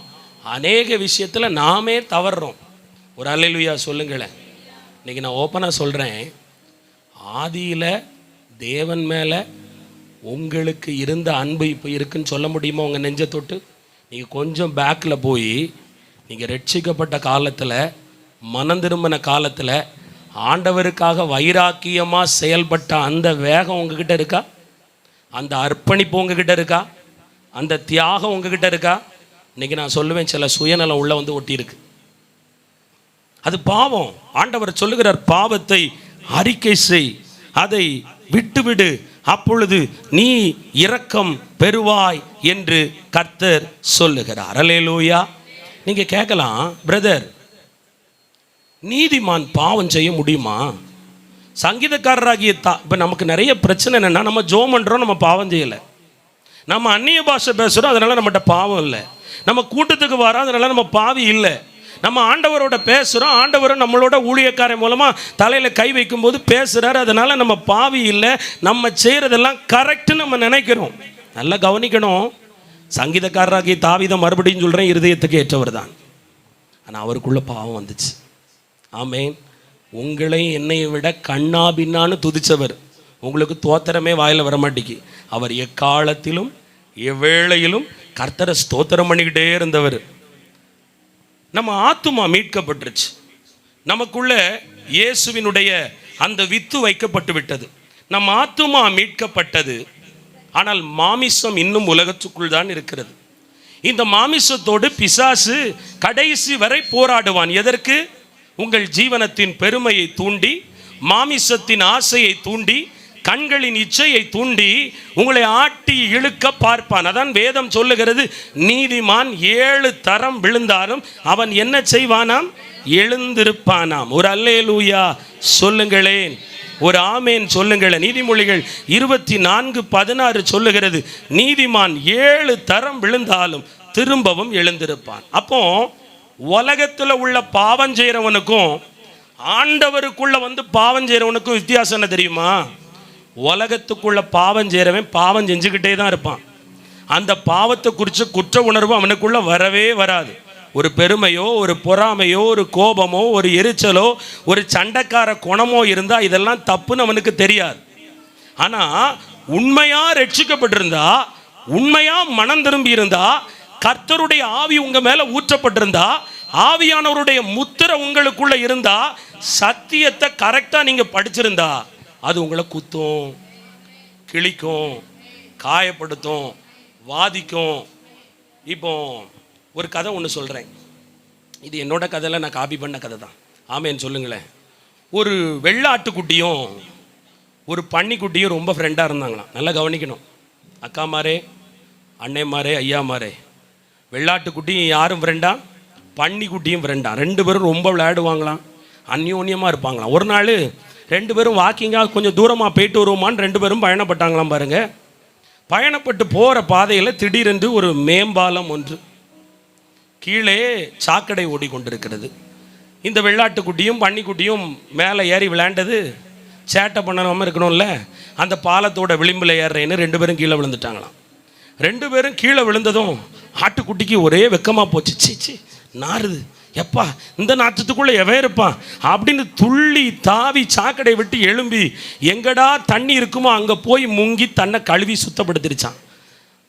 [SPEAKER 1] அநேக விஷயத்தில் நாமே தவறுறோம். ஒரு அல்லேலூயா சொல்லுங்களேன். இன்னைக்கு நான் ஓப்பனாக சொல்கிறேன், ஆதியில் தேவன் மேலே உங்களுக்கு இருந்த அன்பு இப்போ இருக்குன்னு சொல்ல முடியுமா? உங்கள் நெஞ்சை தொட்டு நீங்கள் கொஞ்சம் பேக்கில் போய், நீங்கள் ரட்சிக்கப்பட்ட காலத்தில், மனம் திரும்பின காலத்தில், ஆண்டவருக்காக வைராக்கியமாக செயல்பட்ட அந்த வேகம் உங்ககிட்ட இருக்கா? அந்த அர்ப்பணிப்பு உங்ககிட்ட இருக்கா? அந்த தியாகம் உங்ககிட்ட இருக்கா? இன்னைக்கு நான் சொல்லுவேன், சில சுயநலம் உள்ள வந்து ஒட்டி இருக்கு. அது பாவம். ஆண்டவர் சொல்லுகிறார், பாவத்தை அறிக்கை செய், அதை விட்டுவிடு, அப்பொழுது நீ இரக்கம் பெறுவாய் என்று கர்த்தர் சொல்லுகிறார். அல்லேலூயா. நீங்க கேட்கலாம், பிரதர், நீதிமான் பாவம் செய்ய முடியுமா? சங்கீதக்காரராகிய இப்போ நமக்கு நிறைய பிரச்சனை என்னென்னா, நம்ம ஜோம் பண்ணுறோம், நம்ம பாவம் செய்யலை. நம்ம அந்நிய பாஷை பேசுகிறோம், அதனால் நம்மகிட்ட பாவம் இல்லை. நம்ம கூட்டத்துக்கு வரோம், அதனால் நம்ம பாவி இல்லை. நம்ம ஆண்டவரோட பேசுகிறோம், ஆண்டவரை நம்மளோட ஊழியக்காரன் மூலமாக தலையில் கை வைக்கும்போது பேசுகிறாரு, அதனால் நம்ம பாவி இல்லை. நம்ம செய்கிறதெல்லாம் கரெக்டுன்னு நம்ம நினைக்கிறோம். நல்லா கவனிக்கணும். சங்கீதக்காரராகிய தாவீதை மறுபடியும் சொல்கிறேன், இருதயத்துக்கு ஏற்றவர் தான். ஆனால் அவருக்குள்ளே பாவம் வந்துச்சு. ஆமேன். உங்களை என்னை விட கண்ணா பின்னான்னு துதிச்சவர். உங்களுக்கு தோத்திரமே வாயில் வரமாட்டேங்கி. அவர் எக்காலத்திலும் எவ்வேளையிலும் கர்த்தரை ஸ்தோத்திரம் பண்ணிக்கிட்டே இருந்தவர். நம்ம ஆத்துமா மீட்கப்பட்டுருச்சு. நமக்குள்ள இயேசுவினுடைய அந்த வித்து வைக்கப்பட்டு விட்டது. நம்ம ஆத்துமா மீட்கப்பட்டது. ஆனால் மாமிசம் இன்னும் உலகத்துக்குள் தான் இருக்கிறது. இந்த மாமிசத்தோடு பிசாசு கடைசி வரை போராடுவான். எதற்கு? உங்கள் ஜீவனத்தின் பெருமையை தூண்டி, மாமிசத்தின் ஆசையை தூண்டி, கண்களின் இச்சையை தூண்டி உங்களை ஆட்டி இழுக்க பார்ப்பான். அதான் வேதம் சொல்லுகிறது, நீதிமான் 7 தரம் விழுந்தாலும் அவன் என்ன செய்வானாம்? எழுந்திருப்பானாம். ஒரு அல்லேலூயா சொல்லுங்களேன், ஒரு ஆமேன் சொல்லுங்களேன். நீதிமொழிகள் 24:16 சொல்லுகிறது, நீதிமான் 7 தரம் விழுந்தாலும் திரும்பவும் எழுந்திருப்பான். அப்போ உலகத்தில் உள்ள பாவம் செய்கிறவனுக்கும் ஆண்டவருக்குள்ள வந்து பாவம் செய்கிறவனுக்கும் வித்தியாசம் என்ன தெரியுமா? உலகத்துக்குள்ள பாவம் செய்கிறவன் பாவம் செஞ்சுக்கிட்டே தான் இருப்பான். அந்த பாவத்தை குறித்து குற்ற உணர்வு அவனுக்குள்ள வரவே வராது. ஒரு பெருமையோ, ஒரு பொறாமையோ, ஒரு கோபமோ, ஒரு எரிச்சலோ, ஒரு சண்டைக்கார குணமோ இருந்தால் இதெல்லாம் தப்புன்னு அவனுக்கு தெரியாது. ஆனால் உண்மையாக ரட்சிக்கப்பட்டிருந்தா, உண்மையாக மனம் திரும்பி இருந்தா, கர்த்தருடைய ஆவி உங்க மேல ஊற்றப்பட்டிருந்தா, ஆவியானவருடைய முத்திரை உங்களுக்குள்ள இருந்தா, சத்தியத்தை கரெக்டா நீங்க படிச்சிருந்தா, அது உங்களை குத்தும், கிழிக்கும், காயப்படுத்தும், வாதிக்கும். இப்போ ஒரு கதை ஒன்று சொல்கிறேன். இது என்னோட கதையில் நான் காப்பி பண்ண கதை தான். ஆமேன்னு சொல்லுங்களேன். ஒரு வெள்ளாட்டுக்குட்டியும் ஒரு பன்னிக்குட்டியும் ரொம்ப ஃப்ரெண்டாக இருந்தாங்களாம். நல்லா கவனிக்கணும் அக்காமாரே, அண்ணேமாரே, ஐயாமாரே. வெள்ளாட்டுக்குட்டியும் யாரும் ஃப்ரெண்டா, பன்னிக்குட்டியும் ஃப்ரெண்டா. ரெண்டு பேரும் ரொம்ப விளையாடுவாங்களாம், அந்யோன்யமாக இருப்பாங்களாம். ஒரு நாள் ரெண்டு பேரும் வாக்கிங்காக கொஞ்சம் தூரமாக போயிட்டு வருவோமான்னு ரெண்டு பேரும் பயணப்பட்டாங்களாம். பாருங்கள், பயணப்பட்டு போகிற பாதையில் திடீரென்று ஒரு மேம்பாலம் ஒன்று கீழே சாக்கடை ஓடிக்கொண்டிருக்கிறது. இந்த வெள்ளாட்டுக்குட்டியும் பன்னிக்குட்டியும் மேலே ஏறி விளையாண்டது சேட்டை பண்ணாமல் இருக்கணும்ல, அந்த பாலத்தோட விளிம்பில் ஏறுறேன்னு ரெண்டு பேரும் கீழே விழுந்துட்டாங்களாம். ரெண்டு பேரும் கீழே விழுந்ததும் ஆட்டுக்குட்டிக்கு ஒரே வெக்கமாக போச்சு. சீச்சி நாறுது, எப்பா இந்த நாற்றத்துக்குள்ளே எவன் இருப்பான் அப்படின்னு துள்ளி தாவி சாக்கடை விட்டு எழும்பி எங்கடா தண்ணி இருக்குமோ அங்கே போய் முங்கி தன்னை கழுவி சுத்தப்படுத்திருச்சான்.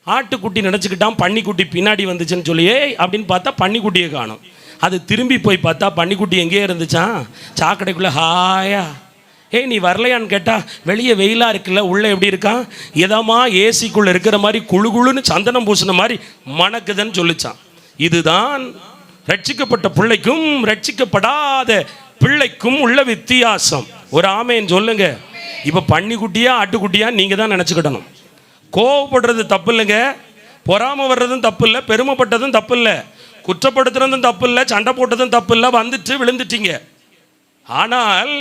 [SPEAKER 1] ஆட்டுக்குட்டி நினச்சிக்கிட்டான் பன்னிக்குட்டி பின்னாடி வந்துச்சுன்னு சொல்லி அப்படின்னு பார்த்தா பன்னிக்குட்டியை காணும். அது திரும்பி போய் பார்த்தா பன்னிக்குட்டி எங்கேயே இருந்துச்சான், சாக்கடைக்குள்ளே ஹாயா. நீ வரலையான்னு கேட்டால் வெளியே வெயிலாக இருக்குல்ல, உள்ளே எப்படி இருக்கான், எதமா ஏசிக்குள்ளே இருக்கிற மாதிரி குழு குழுன்னு சந்தனம் பூசின மாதிரி மணக்குதுன்னு சொல்லிச்சான். இதுதான் ரட்சிக்கப்பட்ட பிள்ளைக்கும் ரட்சிக்கப்படாத பிள்ளைக்கும் உள்ள வித்தியாசம். ஒரு ஆமேன்னு சொல்லுங்க. இப்போ பன்னிக்குட்டியா ஆட்டுக்குட்டியா நீங்கள் தான் நினச்சிக்கிடணும். கோவப்படுறது தப்பு இல்லைங்க, பொறாம வர்றதும் தப்பு இல்லை, பெருமைப்பட்டதும் தப்பு இல்லை, குற்றப்படுத்துறதும் தப்பு இல்லை, சண்டை போட்டதும் தப்பு இல்லை. வந்துட்டு விழுந்துட்டீங்க. ஆனால்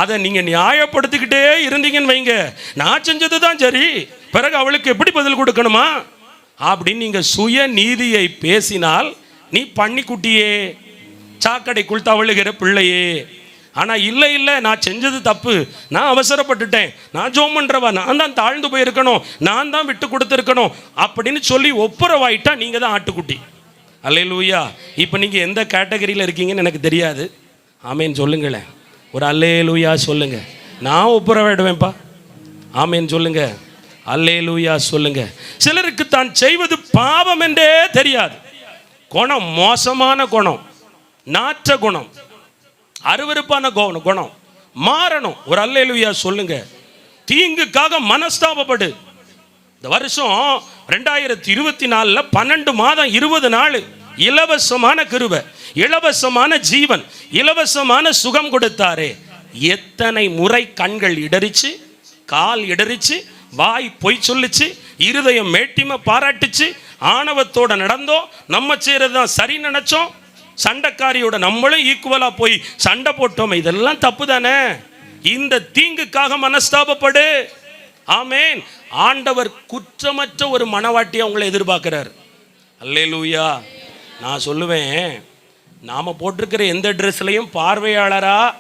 [SPEAKER 1] அதை நீங்கள் நியாயப்படுத்திக்கிட்டே இருந்தீங்கன்னு வைங்க, நான் செஞ்சது தான் சரி, பிறகு அவளுக்கு எப்படி பதில் கொடுக்கணுமா அப்படின்னு நீங்கள் சுய நீதியை பேசினால் நீ பன்னிக்குட்டியே, சாக்கடைக்குள் தவழுகிற பிள்ளையே. ஆனால் இல்லை இல்லை, நான் செஞ்சது தப்பு, நான் அவசரப்பட்டுட்டேன், நான் ஜோம் பண்ணுறவா, நான் தான் தாழ்ந்து போயிருக்கணும், நான் தான் விட்டு கொடுத்துருக்கணும் அப்படின்னு சொல்லி ஒப்புரவாயிட்டா நீங்கள் தான் ஆட்டுக்குட்டி. அல்லேலூயா. இப்போ நீங்கள் எந்த கேட்டகரியில் இருக்கீங்கன்னு எனக்கு தெரியாது. ஆமேன்னு சொல்லுங்களேன். ஒரு அல்லேலூயா சொல்லுங்க. நான் ஒப்புரவாயிடுவேன்ப்பா. ஆமேன்னு சொல்லுங்க. அல்லேலூயா சொல்லுங்க. சிலருக்கு தான் செய்வது பாவம் என்றே தெரியாது. குணம் மோசமான குணம், நாற்ற குணம், அருவருப்பான குணம் மாறணும். ஒரு அல்லேலூயா சொல்லுங்க. தீங்குக்காக மனஸ்தாபப்படு. இந்த வருஷம் 2024 12 மாதம் 20 நாள் இலவசமான கிருபை, இலவசமான ஜீவன், இலவசமான சுகம் கொடுத்தாரே. எத்தனை முறை கண்கள் இடறிச்சு, கால் இடறிச்சு, வாய் பொய் சொல்லிச்சு, இருதயம் மேட்டிமை பாராட்டுச்சு, ஆணவத்தோட நடந்தோம், நம்ம செய்கிறது தான் சரி நினச்சோம், சண்டைக்காரியோட நம்மளும் ஈக்குவலாக போய் சண்டை போட்டோம். இதெல்லாம் தப்பு தானே. இந்த தீங்குக்காக மனஸ்தாபப்படு. ஆமேன். ஆண்டவர் குற்றமற்ற ஒரு மனவாட்டியை அவங்களை எதிர்பார்க்கிறார். அல்லேலூயா. நான் சொல்லுவேன், நாம் போட்டிருக்கிற எந்த ட்ரெஸ்லையும் பார்வையாளராக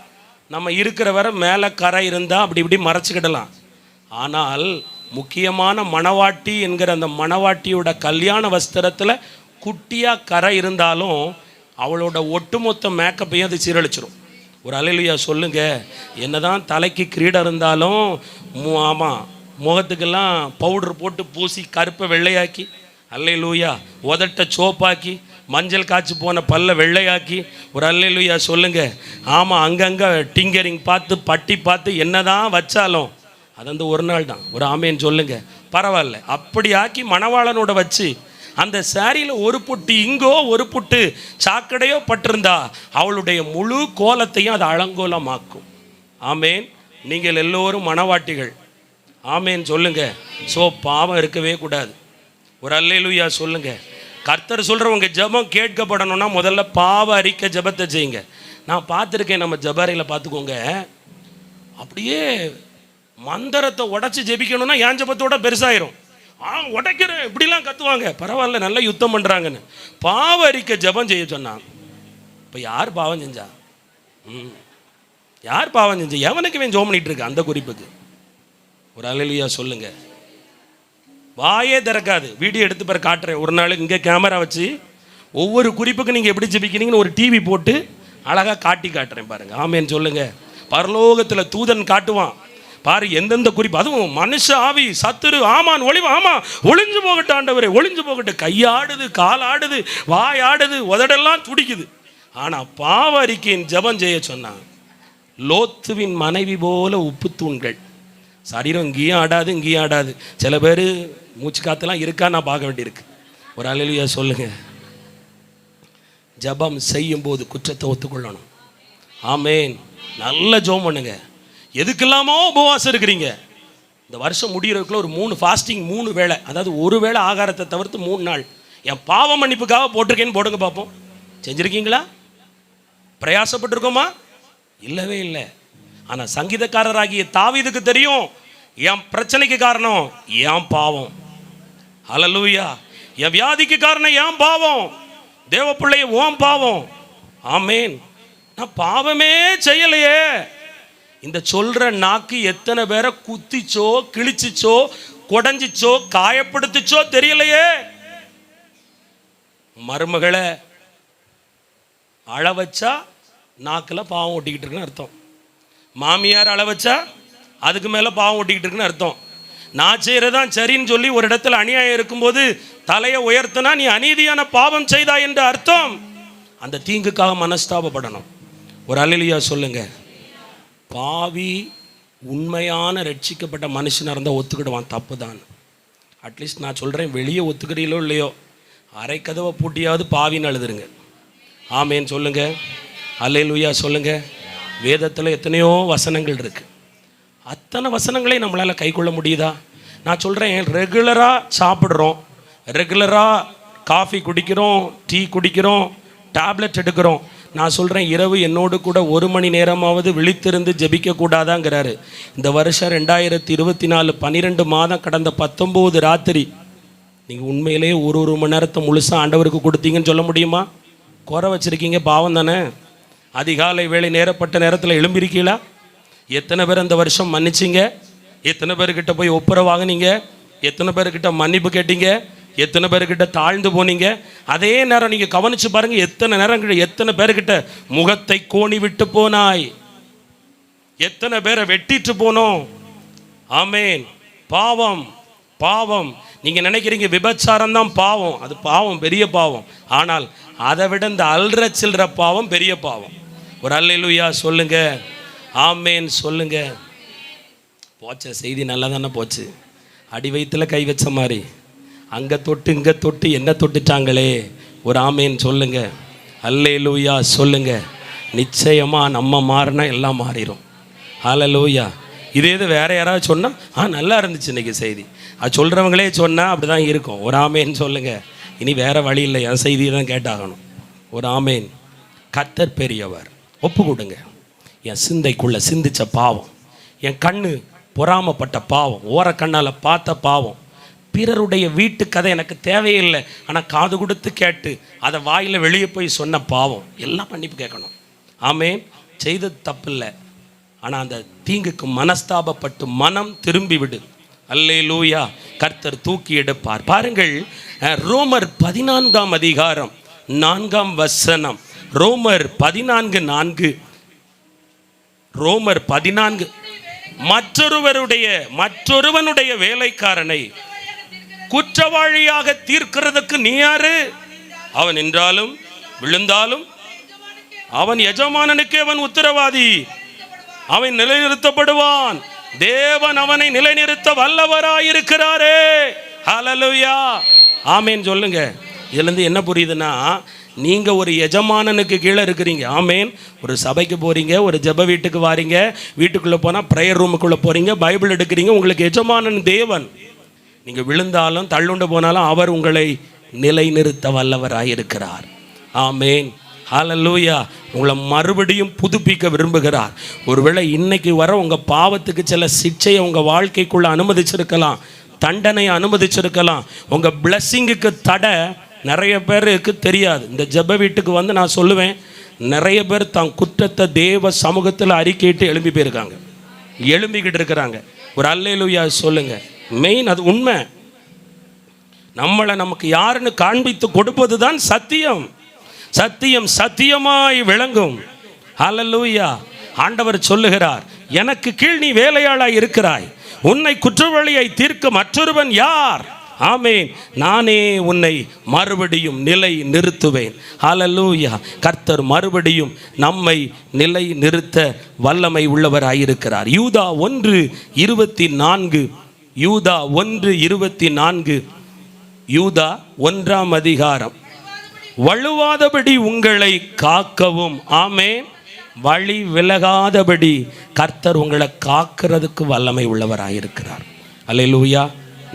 [SPEAKER 1] நம்ம இருக்கிற வரை மேலே கரை இருந்தால் அப்படி இப்படி மறைச்சிக்கிடலாம். ஆனால் முக்கியமான மணவாட்டி என்கிற அந்த மணவாட்டியோட கல்யாண வஸ்திரத்தில் குட்டியாக கரை இருந்தாலும் அவளோட ஒட்டுமொத்த மேக்கப்பையும் அது சீரழிச்சிடும். ஒரு அல்லேலூயா சொல்லுங்க. என்னதான் தலைக்கு கிரீடம் இருந்தாலும், ஆமாம், முகத்துக்கெல்லாம் பவுடர் போட்டு பூசி கருப்பை வெள்ளையாக்கி, அல்லேலூயா, உதட்ட சோப்பாக்கி, மஞ்சள் காய்ச்சி போன பல்ல வெள்ளையாக்கி, ஒரு அல்லேலூயா சொல்லுங்க. ஆமாம், அங்கங்கே டிங்கரிங் பார்த்து பட்டி பார்த்து என்னதான் வச்சாலும் அது வந்து ஒரு நாள் தான். ஒரு ஆமேன்னு சொல்லுங்க. பரவாயில்ல, அப்படி ஆக்கி மணவாளனோட வச்சு அந்த சாரியில் ஒரு புட்டு இங்கோ ஒரு புட்டு சாக்கடையோ பட்டிருந்தா அவளுடைய முழு கோலத்தையும் அது அலங்கோலமாக்கும். ஆமேன். நீங்கள் எல்லோரும் மணவாட்டிகள். ஆமேன் சொல்லுங்க. ஸோ பாவம் இருக்கவே கூடாது. ஒரு அல்லேலூயா சொல்லுங்க. கர்த்தர் சொல்கிறவங்க ஜெபம் கேட்கப்படணும்னா முதல்ல பாவ அறிக்கை ஜெபத்தை செய்யுங்க. நான் பார்த்துருக்கேன், நம்ம ஜபாரியில் பார்த்துக்கோங்க, அப்படியே மந்திரத்தை உடச்சி ஜெபிக்கணும்னா என் ஜெபத்தோட பெருசாயிரும். உடைக்கிறேன் இப்படிலாம் கத்துவாங்க. பரவாயில்ல, நல்லா யுத்தம் பண்ணுறாங்கன்னு. பாவ அறிக்கை ஜெபம் செய்ய சொன்னாங்க. இப்போ யார் பாவம் செஞ்சா? யார் பாவம் செஞ்சா? எவனுக்கு இவன் ஜோம் பண்ணிட்டு இருக்க அந்த குறிப்புக்கு? ஒரு அல்லேலூயா சொல்லுங்க. வாயே திறக்காது. வீடியோ எடுத்து பிற காட்டுறேன். ஒரு நாள் இங்கே கேமரா வச்சு ஒவ்வொரு குறிப்புக்கு நீங்கள் எப்படி ஜெபிக்கிறீங்கன்னு ஒரு டிவி போட்டு அழகாக காட்டுறேன் பாருங்க. ஆமேன்னு சொல்லுங்க. பரலோகத்தில் தூதன் காட்டுவான் பாரு எந்தெந்த குறிப்பு. அதுவும் மனுஷ ஆவி சத்துரு ஆமான் ஒளிவா, ஆமா ஒளிஞ்சு போகட்டும் ஆண்டவரே, ஒளிஞ்சு போகட்டும். கையாடுது, காலாடுது, வாயாடுது, உதடெல்லாம் துடிக்குது. ஆனால் பாவ அறிக்கையின் ஜெபம் செய்ய சொன்னான். லோத்துவின் மனைவி போல உப்பு தூண்கள். சரீரம் இங்கேயும் ஆடாது, இங்கேயும் ஆடாது. சில பேர் மூச்சு காத்தெல்லாம் இருக்கா நான் பார்க்க வேண்டியிருக்கு. ஒரு அல்லேலூயா சொல்லுங்க. ஜெபம் செய்யும் போது குற்றத்தை ஒத்துக்கொள்ளணும். ஆமேன். நல்ல ஜெபம் பண்ணுங்க. எதுக்கெல்லாமோ உபவாசம் இருக்கிறீங்க. இந்த வருஷம் முடிகிறதுக்குள்ள ஒரு 3 ஃபாஸ்டிங், 3 வேளை, அதாவது ஒரு வேளை ஆகாரத்தை தவிர்த்து 3 நாள் என் பாவ மன்னிப்புக்காக போட்டிருக்கேன்னு போடுங்க பார்ப்போம். செஞ்சுருக்கீங்களா? பிரயாசப்பட்டிருக்கோமா? இல்லவே இல்லை. ஆனால் சங்கீதக்காரராகிய தாவீதுக்கு தெரியும் என் பிரச்சனைக்கு காரணம் என் பாவம். ஹல்லேலூயா. என் வியாதிக்கு காரணம் என் பாவம். தேவ பிள்ளைய ஓம் பாவம். ஆமேன். நான் பாவமே செய்யலையே. இந்த சொல்ற நாக்கு எத்தனை பேரை குத்திச்சோ, கிழிச்சிச்சோ, கொடைஞ்சிச்சோ, காயப்படுத்திச்சோ தெரியலையே. மருமகளை அழ வச்சா நாக்கில் பாவம் ஒட்டிக்கிட்டு இருக்குன்னு அர்த்தம். மாமியார் அழ வச்சா அதுக்கு மேலே பாவம் ஒட்டிக்கிட்டு இருக்குன்னு அர்த்தம். நான் செய்கிறதான் சரின்னு சொல்லி ஒரு இடத்துல அநியாயம் இருக்கும்போது தலையை உயர்த்தினா நீ அநீதியான பாவம் செய்தா என்ற அர்த்தம். அந்த தீங்குக்காக மனஸ்தாபப்படணும். ஒரு அல்லேலூயா சொல்லுங்க. பாவி உண்மையான ரட்சிக்கப்பட்ட மனுஷனாக இருந்தால் ஒத்துக்கிடுவான் தப்பு தான். அட்லீஸ்ட் நான் சொல்கிறேன், வெளியே ஒத்துக்கிறீங்களோ இல்லையோ, அரை கதவை பூட்டியாவது பாவின்னு எழுதுருங்க. ஆமேன்னு சொல்லுங்க. அல்லேலூயா சொல்லுங்க. வேதத்தில் எத்தனையோ வசனங்கள் இருக்குது. அத்தனை வசனங்களையும் நம்மளால் கை கொள்ள முடியுதா? நான் சொல்கிறேன், ரெகுலராக சாப்பிட்றோம், ரெகுலராக காஃபி குடிக்கிறோம், டீ குடிக்கிறோம், டேப்லெட் எடுக்கிறோம். நான் சொல்கிறேன், இரவு என்னோடு கூட 1 மணி நேரமாவது விழித்திருந்து ஜெபிக்கக்கூடாதாங்கிறாரு. இந்த வருஷம் 2024 12 மாதம் கடந்த 19 ராத்திரி நீங்கள் உண்மையிலேயே ஒரு மணி நேரத்தை முழுசாக ஆண்டவருக்கு கொடுத்தீங்கன்னு சொல்ல முடியுமா? குறை வச்சுருக்கீங்க, பாவம் தானே. அதிகாலை வேளை நேரப்பட்ட நேரத்தில் எழும்பியிருக்கீங்களா? எத்தனை பேர் அந்த வருஷம் மன்னிச்சிங்க? எத்தனை பேர்கிட்ட போய் ஒப்புரை வாங்கினீங்க? எத்தனை பேர்கிட்ட மன்னிப்பு கேட்டீங்க? எத்தனை பேர்கிட்ட தாழ்ந்து போனீங்க? அதே நேரம் நீங்கள் கவனித்து பாருங்கள், எத்தனை பேர்கிட்ட முகத்தை கோணி விட்டு போனாய், எத்தனை பேரை வெட்டிட்டு போனோம். ஆமேன். பாவம் பாவம். நீங்கள் நினைக்கிறீங்க விபச்சாரம் தான் பாவம். அது பாவம், பெரிய பாவம். ஆனால் அதை விட இந்த அல்ற சில்ற பாவம் பெரிய பாவம். ஒரு அல்லேலூயா சொல்லுங்க. ஆமேன் சொல்லுங்க. போச்ச செய்தி நல்லா தானே போச்சு. அடி வயிற்றில் கை வச்ச மாதிரி அங்கே தொட்டு இங்கே தொட்டு என்ன தொட்டுட்டாங்களே. ஒரு ஆமேன் சொல்லுங்க. அல்லேலூயா சொல்லுங்க. நிச்சயமாக நம்ம மாறினா எல்லாம் மாறிடும். அல்லேலூயா. இதே இது வேறு யாராவது சொன்னால் நல்லா இருந்துச்சு இன்றைக்கி செய்தி, அது சொல்கிறவங்களே சொன்னால் அப்படி தான் இருக்கும். ஒரு ஆமேன் சொல்லுங்கள். இனி வேறு வழி இல்லை, என் செய்தியை தான் கேட்டாகணும். ஒரு ஆமேன். கர்த்தர் பெரியவர். ஒப்பு கொடுங்க. என் சிந்தைக்குள்ளே சிந்தித்த பாவம், என் கண்ணு பொறாமப்பட்ட பாவம், ஓர கண்ணால் பார்த்த பாவம், பிறருடைய வீட்டு கதை எனக்கு தேவையில்லை ஆனால் காது கொடுத்து கேட்டு அதை வாயில் வெளியே போய் சொன்ன பாவம் எல்லாம் மன்னிப்பு கேட்கணும். ஆமேன். செய்தது தப்பு இல்லை, ஆனால் அந்த தீங்குக்கு மனஸ்தாபப்பட்டு மனம் திரும்பி விடு. அல்லேலூயா. கர்த்தர் தூக்கி எடுப்பார். பாருங்கள், ரோமர் 14ஆம் அதிகாரம் 4ஆம் வசனம். ரோமர் 14:4. ரோமர் 14. மற்றொருவனுடைய வேலைக்காரனை குற்றவாளியாக தீர்க்கிறதுக்கு நீ யாரு? அவன் நின்றாலும் விழுந்தாலும் அவன் எஜமானனுக்கே அவன் உத்தரவாதி. அவன் நிலைநிறுத்தப்படுவான். தேவன் அவனை நிலைநிறுத்த வல்லவராயிருக்கிறாரே. ஹல்லேலூயா. ஆமேன் சொல்லுங்க. இதுலேருந்து என்ன புரியுதுன்னா, நீங்கள் ஒரு எஜமானனுக்கு கீழே இருக்கிறீங்க. ஆமேன். ஒரு சபைக்கு போகிறீங்க, ஒரு ஜெப வீட்டுக்கு வாரீங்க, வீட்டுக்குள்ளே போனால் ப்ரேயர் ரூமுக்குள்ளே போகிறீங்க, பைபிள் எடுக்கிறீங்க. உங்களுக்கு எஜமானன் தேவன். நீங்கள் விழுந்தாலும் தள்ளுண்டு போனாலும் அவர் உங்களை நிலைநிறுத்த வல்லவராயிருக்கிறார். ஆமேன். ஹல்லேலூயா. உங்களை மறுபடியும் புதுப்பிக்க விரும்புகிறார். ஒருவேளை இன்னைக்கு வர உங்கள் பாவத்துக்கு சில சிக்ஷையை உங்கள் வாழ்க்கைக்குள்ளே அனுமதிச்சிருக்கலாம், தண்டனையை அனுமதிச்சிருக்கலாம். உங்கள் பிளஸ்ஸிங்குக்கு தடை நிறைய பேருக்கு தெரியாது. இந்த ஜெப வீட்டுக்கு வந்து நான் சொல்லுவேன், நிறைய பேர் தான் குற்றத்தை தேவ சமூகத்தில் அறிக்கையிட்டு எழும்பி போயிருக்காங்க, எழும்பிக்கிட்டு இருக்கிறாங்க. ஒரு அல்லேலூயா சொல்லுங்க. மெயின் அது உண்மை. நம்மளை நமக்கு யாருன்னு காண்பித்து கொடுப்பது தான் சத்தியம். சத்தியம் சத்தியமாய் விளங்கும். ஹல்லேலூயா. ஆண்டவர் சொல்லுகிறார், எனக்கு கீழ் நீ வேலையாளாய் இருக்கிறாய், உன்னை குற்றவாளியை தீர்க்க மற்றொருவன் யார்? ஆமேன். நானே உன்னை மறுபடியும் நிலை நிறுத்துவேன். ஹல்லேலூயா. கர்த்தர் மறுபடியும் நம்மை நிலை நிறுத்த வல்லமை உள்ளவராயிருக்கிறார். யூதா 1:24 யூதா 1:24. யூதா 1ஆம் அதிகாரம். வழுவாதபடி உங்களை காக்கவும். ஆமென். வழி விலகாதபடி கர்த்தர் உங்களை காக்கிறதுக்கு வல்லமை உள்ளவராயிருக்கிறார். அல்லேலூயா.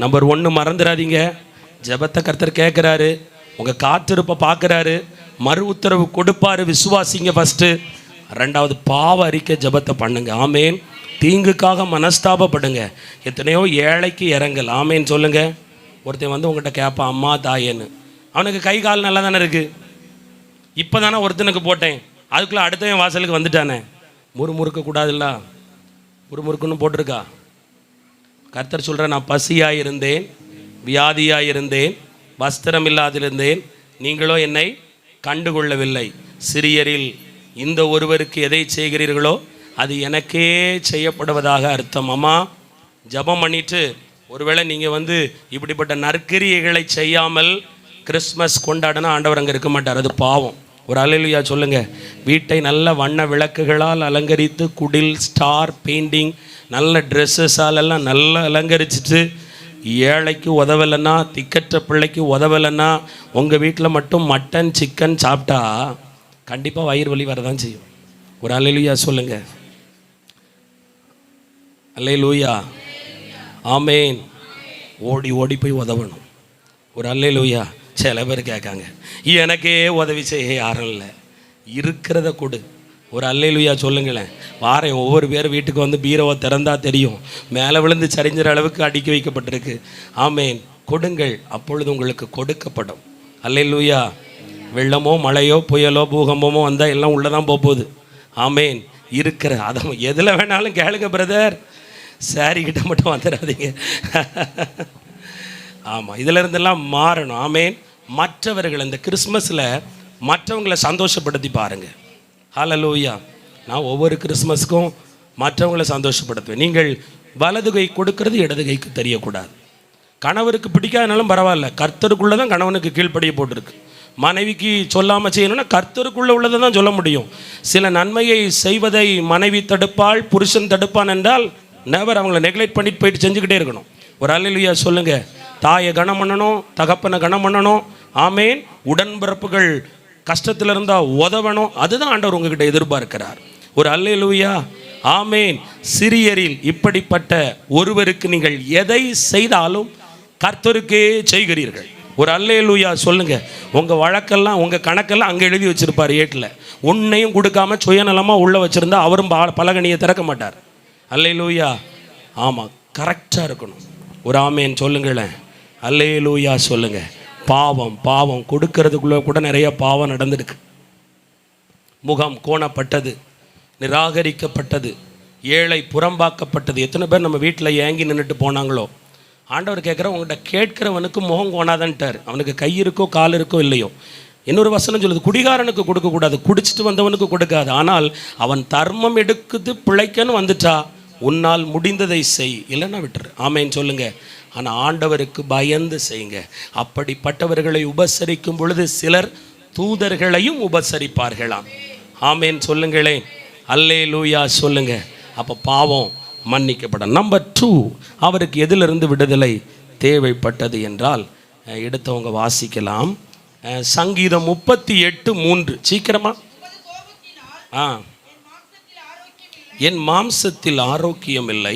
[SPEAKER 1] நம்பர் 1 மறந்துடாதீங்க, ஜெபத்தை கர்த்தர் கேட்குறாரு, உங்கள் காத்திருப்பை பார்க்குறாரு, மறு உத்தரவு கொடுப்பாரு. விசுவாசிங்க ஃபஸ்ட்டு. 2வது பாவ அறிக்கை ஜெபத்தை பண்ணுங்க. ஆமேன். தீங்குக்காக மனஸ்தாபப்படுங்க. எத்தனையோ ஏழைக்கு இறங்கல். ஆமேன்னு சொல்லுங்க. ஒருத்தன் வந்து உங்கள்கிட்ட கேட்பான், அம்மா தாயேன்னு. அவனுக்கு கை கால் நல்லா தானே இருக்குது. இப்போ தானே ஒருத்தனுக்கு போட்டேன், அதுக்குள்ளே அடுத்தவன் வாசலுக்கு வந்துட்டானே. முறுமுறுக்க கூடாதுல்ல. முறுமுறுக்குன்னு போட்டிருக்கா. கர்த்தர் சொல்கிறேன், நான் பசியாக இருந்தேன், வியாதியாக இருந்தேன், வஸ்திரம் இல்லாதிருந்தேன், நீங்களோ என்னை கண்டுகொள்ளவில்லை. சிறியரில் இந்த ஒருவருக்கு எதை செய்கிறீர்களோ அது எனக்கே செய்யப்படுவதாக அர்த்தம். அம்மா ஜபம் பண்ணிட்டு, ஒருவேளை நீங்கள் வந்து இப்படிப்பட்ட நற்கிரியைகளை செய்யாமல் கிறிஸ்மஸ் கொண்டாடினா ஆண்டவர் அங்கே இருக்க மாட்டார். அது பாவம். ஒரு அல்லேலூயா சொல்லுங்க. வீட்டை நல்ல வண்ண விளக்குகளால் அலங்கரித்து, குடில், ஸ்டார் பெயிண்டிங், நல்ல ட்ரெஸ்ஸஸால் எல்லாம் நல்லா அலங்கரிச்சிட்டு, ஏழைக்கு உதவலைன்னா, திக்கற்ற பிள்ளைக்கு உதவலைன்னா, உங்கள் வீட்டில் மட்டும் மட்டன் சிக்கன் சாப்பிட்டா கண்டிப்பாக வயிறு வலி வரதான் செய்யும். ஒரு அல்லேலூயா சொல்லுங்க. அல்லேலூயா. ஆமேன். ஓடி ஓடி போய் உதவணும். ஒரு அல்லேலூயா. சில பேர் கேட்காங்க, எனக்கே உதவி செய்ய யாரும் இல்லை, இருக்கிறத கொடு. ஒரு அல்லேலூயா சொல்லுங்களேன். வாரேன், ஒவ்வொரு பேர் வீட்டுக்கு வந்து பீரோவை திறந்தா தெரியும், மேலே விழுந்து சரிஞ்சிற அளவுக்கு அடுக்கி வைக்கப்பட்டிருக்கு. ஆமேன். கொடுங்கள், அப்பொழுது உங்களுக்கு கொடுக்கப்படும். அல்லேலூயா. வெள்ளமோ மழையோ புயலோ பூகம்பமோ வந்தால் எல்லாம் உள்ளே தான் போகுது. ஆமேன். இருக்கிற அதை எதில் வேணாலும் கேளுங்க பிரதர், சாரிக்கிட்ட மட்டும் வந்துடாதீங்க. ஆமாம், இதில் இருந்தெல்லாம் மாறணும். ஆமேன். மற்றவர்கள் இந்த கிறிஸ்மஸில் மற்றவங்களை சந்தோஷப்படுத்தி பாருங்கள். ஹல்லேலூயா. நான் ஒவ்வொரு கிறிஸ்மஸுக்கும் மற்றவங்களை சந்தோஷப்படுத்துவேன். நீங்கள் வலது கை கொடுக்கறது இடது கைக்கு தெரியக்கூடாது. கணவருக்கு பிடிக்காதனாலும் பரவாயில்ல, கர்த்தருக்குள்ளே தான் கணவனுக்கு கீழ்ப்படிய போட்டிருக்கு. மனைவிக்கு சொல்லாமல் செய்யணும்னா கர்த்தருக்குள்ளே உள்ளதை தான் சொல்ல முடியும். சில நன்மையை செய்வதை மனைவி தடுப்பாள், புருஷன் தடுப்பான் என்றால் நெவர் அவங்கள நெக்லெக்ட் பண்ணிட்டு போயிட்டு செஞ்சுக்கிட்டே இருக்கணும். ஒரு அல்லேலூயா சொல்லுங்கள். தாயை கனம் பண்ணணும், தகப்பனை கனம் பண்ணணும். ஆமேன். உடன்பிறப்புகள் கஷ்டத்தில் இருந்தால் உதவணும். அதுதான் ஆண்டவர் உங்ககிட்ட எதிர்பார்க்கிறார். ஒரு அல்லேலூயா. ஆமேன். சிறியரில் இப்படிப்பட்ட ஒருவருக்கு நீங்கள் எதை செய்தாலும் கர்த்தருக்கே செய்கிறீர்கள். ஒரு அல்லேலூயா சொல்லுங்க. உங்கள் வழக்கெல்லாம் உங்கள் கணக்கெல்லாம் அங்கே எழுதி வச்சிருப்பார் ஏட்டில். ஒன்றையும் கொடுக்காம சுயநலமாக உள்ளே வச்சுருந்தா அவரும் பலகணியை திறக்க மாட்டார். அல்லேலூயா. ஆமாம், கரெக்டாக இருக்கணும். ஒரு ஆமேன் சொல்லுங்களேன். அல்லேலூயா சொல்லுங்க. பாவம் பாவம் கொடுக்கறதுக்குள்ளே கூட நிறைய பாவம் நடந்திருக்கு. முகம் கோணப்பட்டது, நிராகரிக்கப்பட்டது, ஏழை புறம்பாக்கப்பட்டது. எத்தனை பேர் நம்ம வீட்டில் ஏங்கி நின்றுட்டு போனாங்களோ. ஆண்டவர் கேட்குற, உங்கள்கிட்ட கேட்குறவனுக்கு முகம் கோணாதன்ட்டார். அவனுக்கு கை இருக்கோ கால் இருக்கோ இல்லையோ. இன்னொரு வசனம் சொல்லுது, குடிகாரனுக்கு கொடுக்கக்கூடாது, குடிச்சிட்டு வந்தவனுக்கு கொடுக்காது. ஆனால் அவன் தர்மம் எடுக்குது பிழைக்கன்னு வந்துட்டா உன்னால் முடிந்ததை செய், இல்லைன்னா விட்டுரு. ஆமேன்னு சொல்லுங்க. ஆனால் ஆண்டவருக்கு பயந்து செய்யுங்க. அப்படிப்பட்டவர்களை உபசரிக்கும் பொழுது சிலர் தூதர்களையும் உபசரிப்பார்களாம். ஆமேன் சொல்லுங்களேன். அல்லேலூயா சொல்லுங்க. அப்போ பாவம் மன்னிக்கப்படும். நம்பர் 2, அவருக்கு எதிலிருந்து விடுதலை தேவைப்பட்டது என்றால் எடுத்தவங்க வாசிக்கலாம். சங்கீதம் 38:3. சீக்கிரமா. என் மாம்சத்தில் ஆரோக்கியம் இல்லை,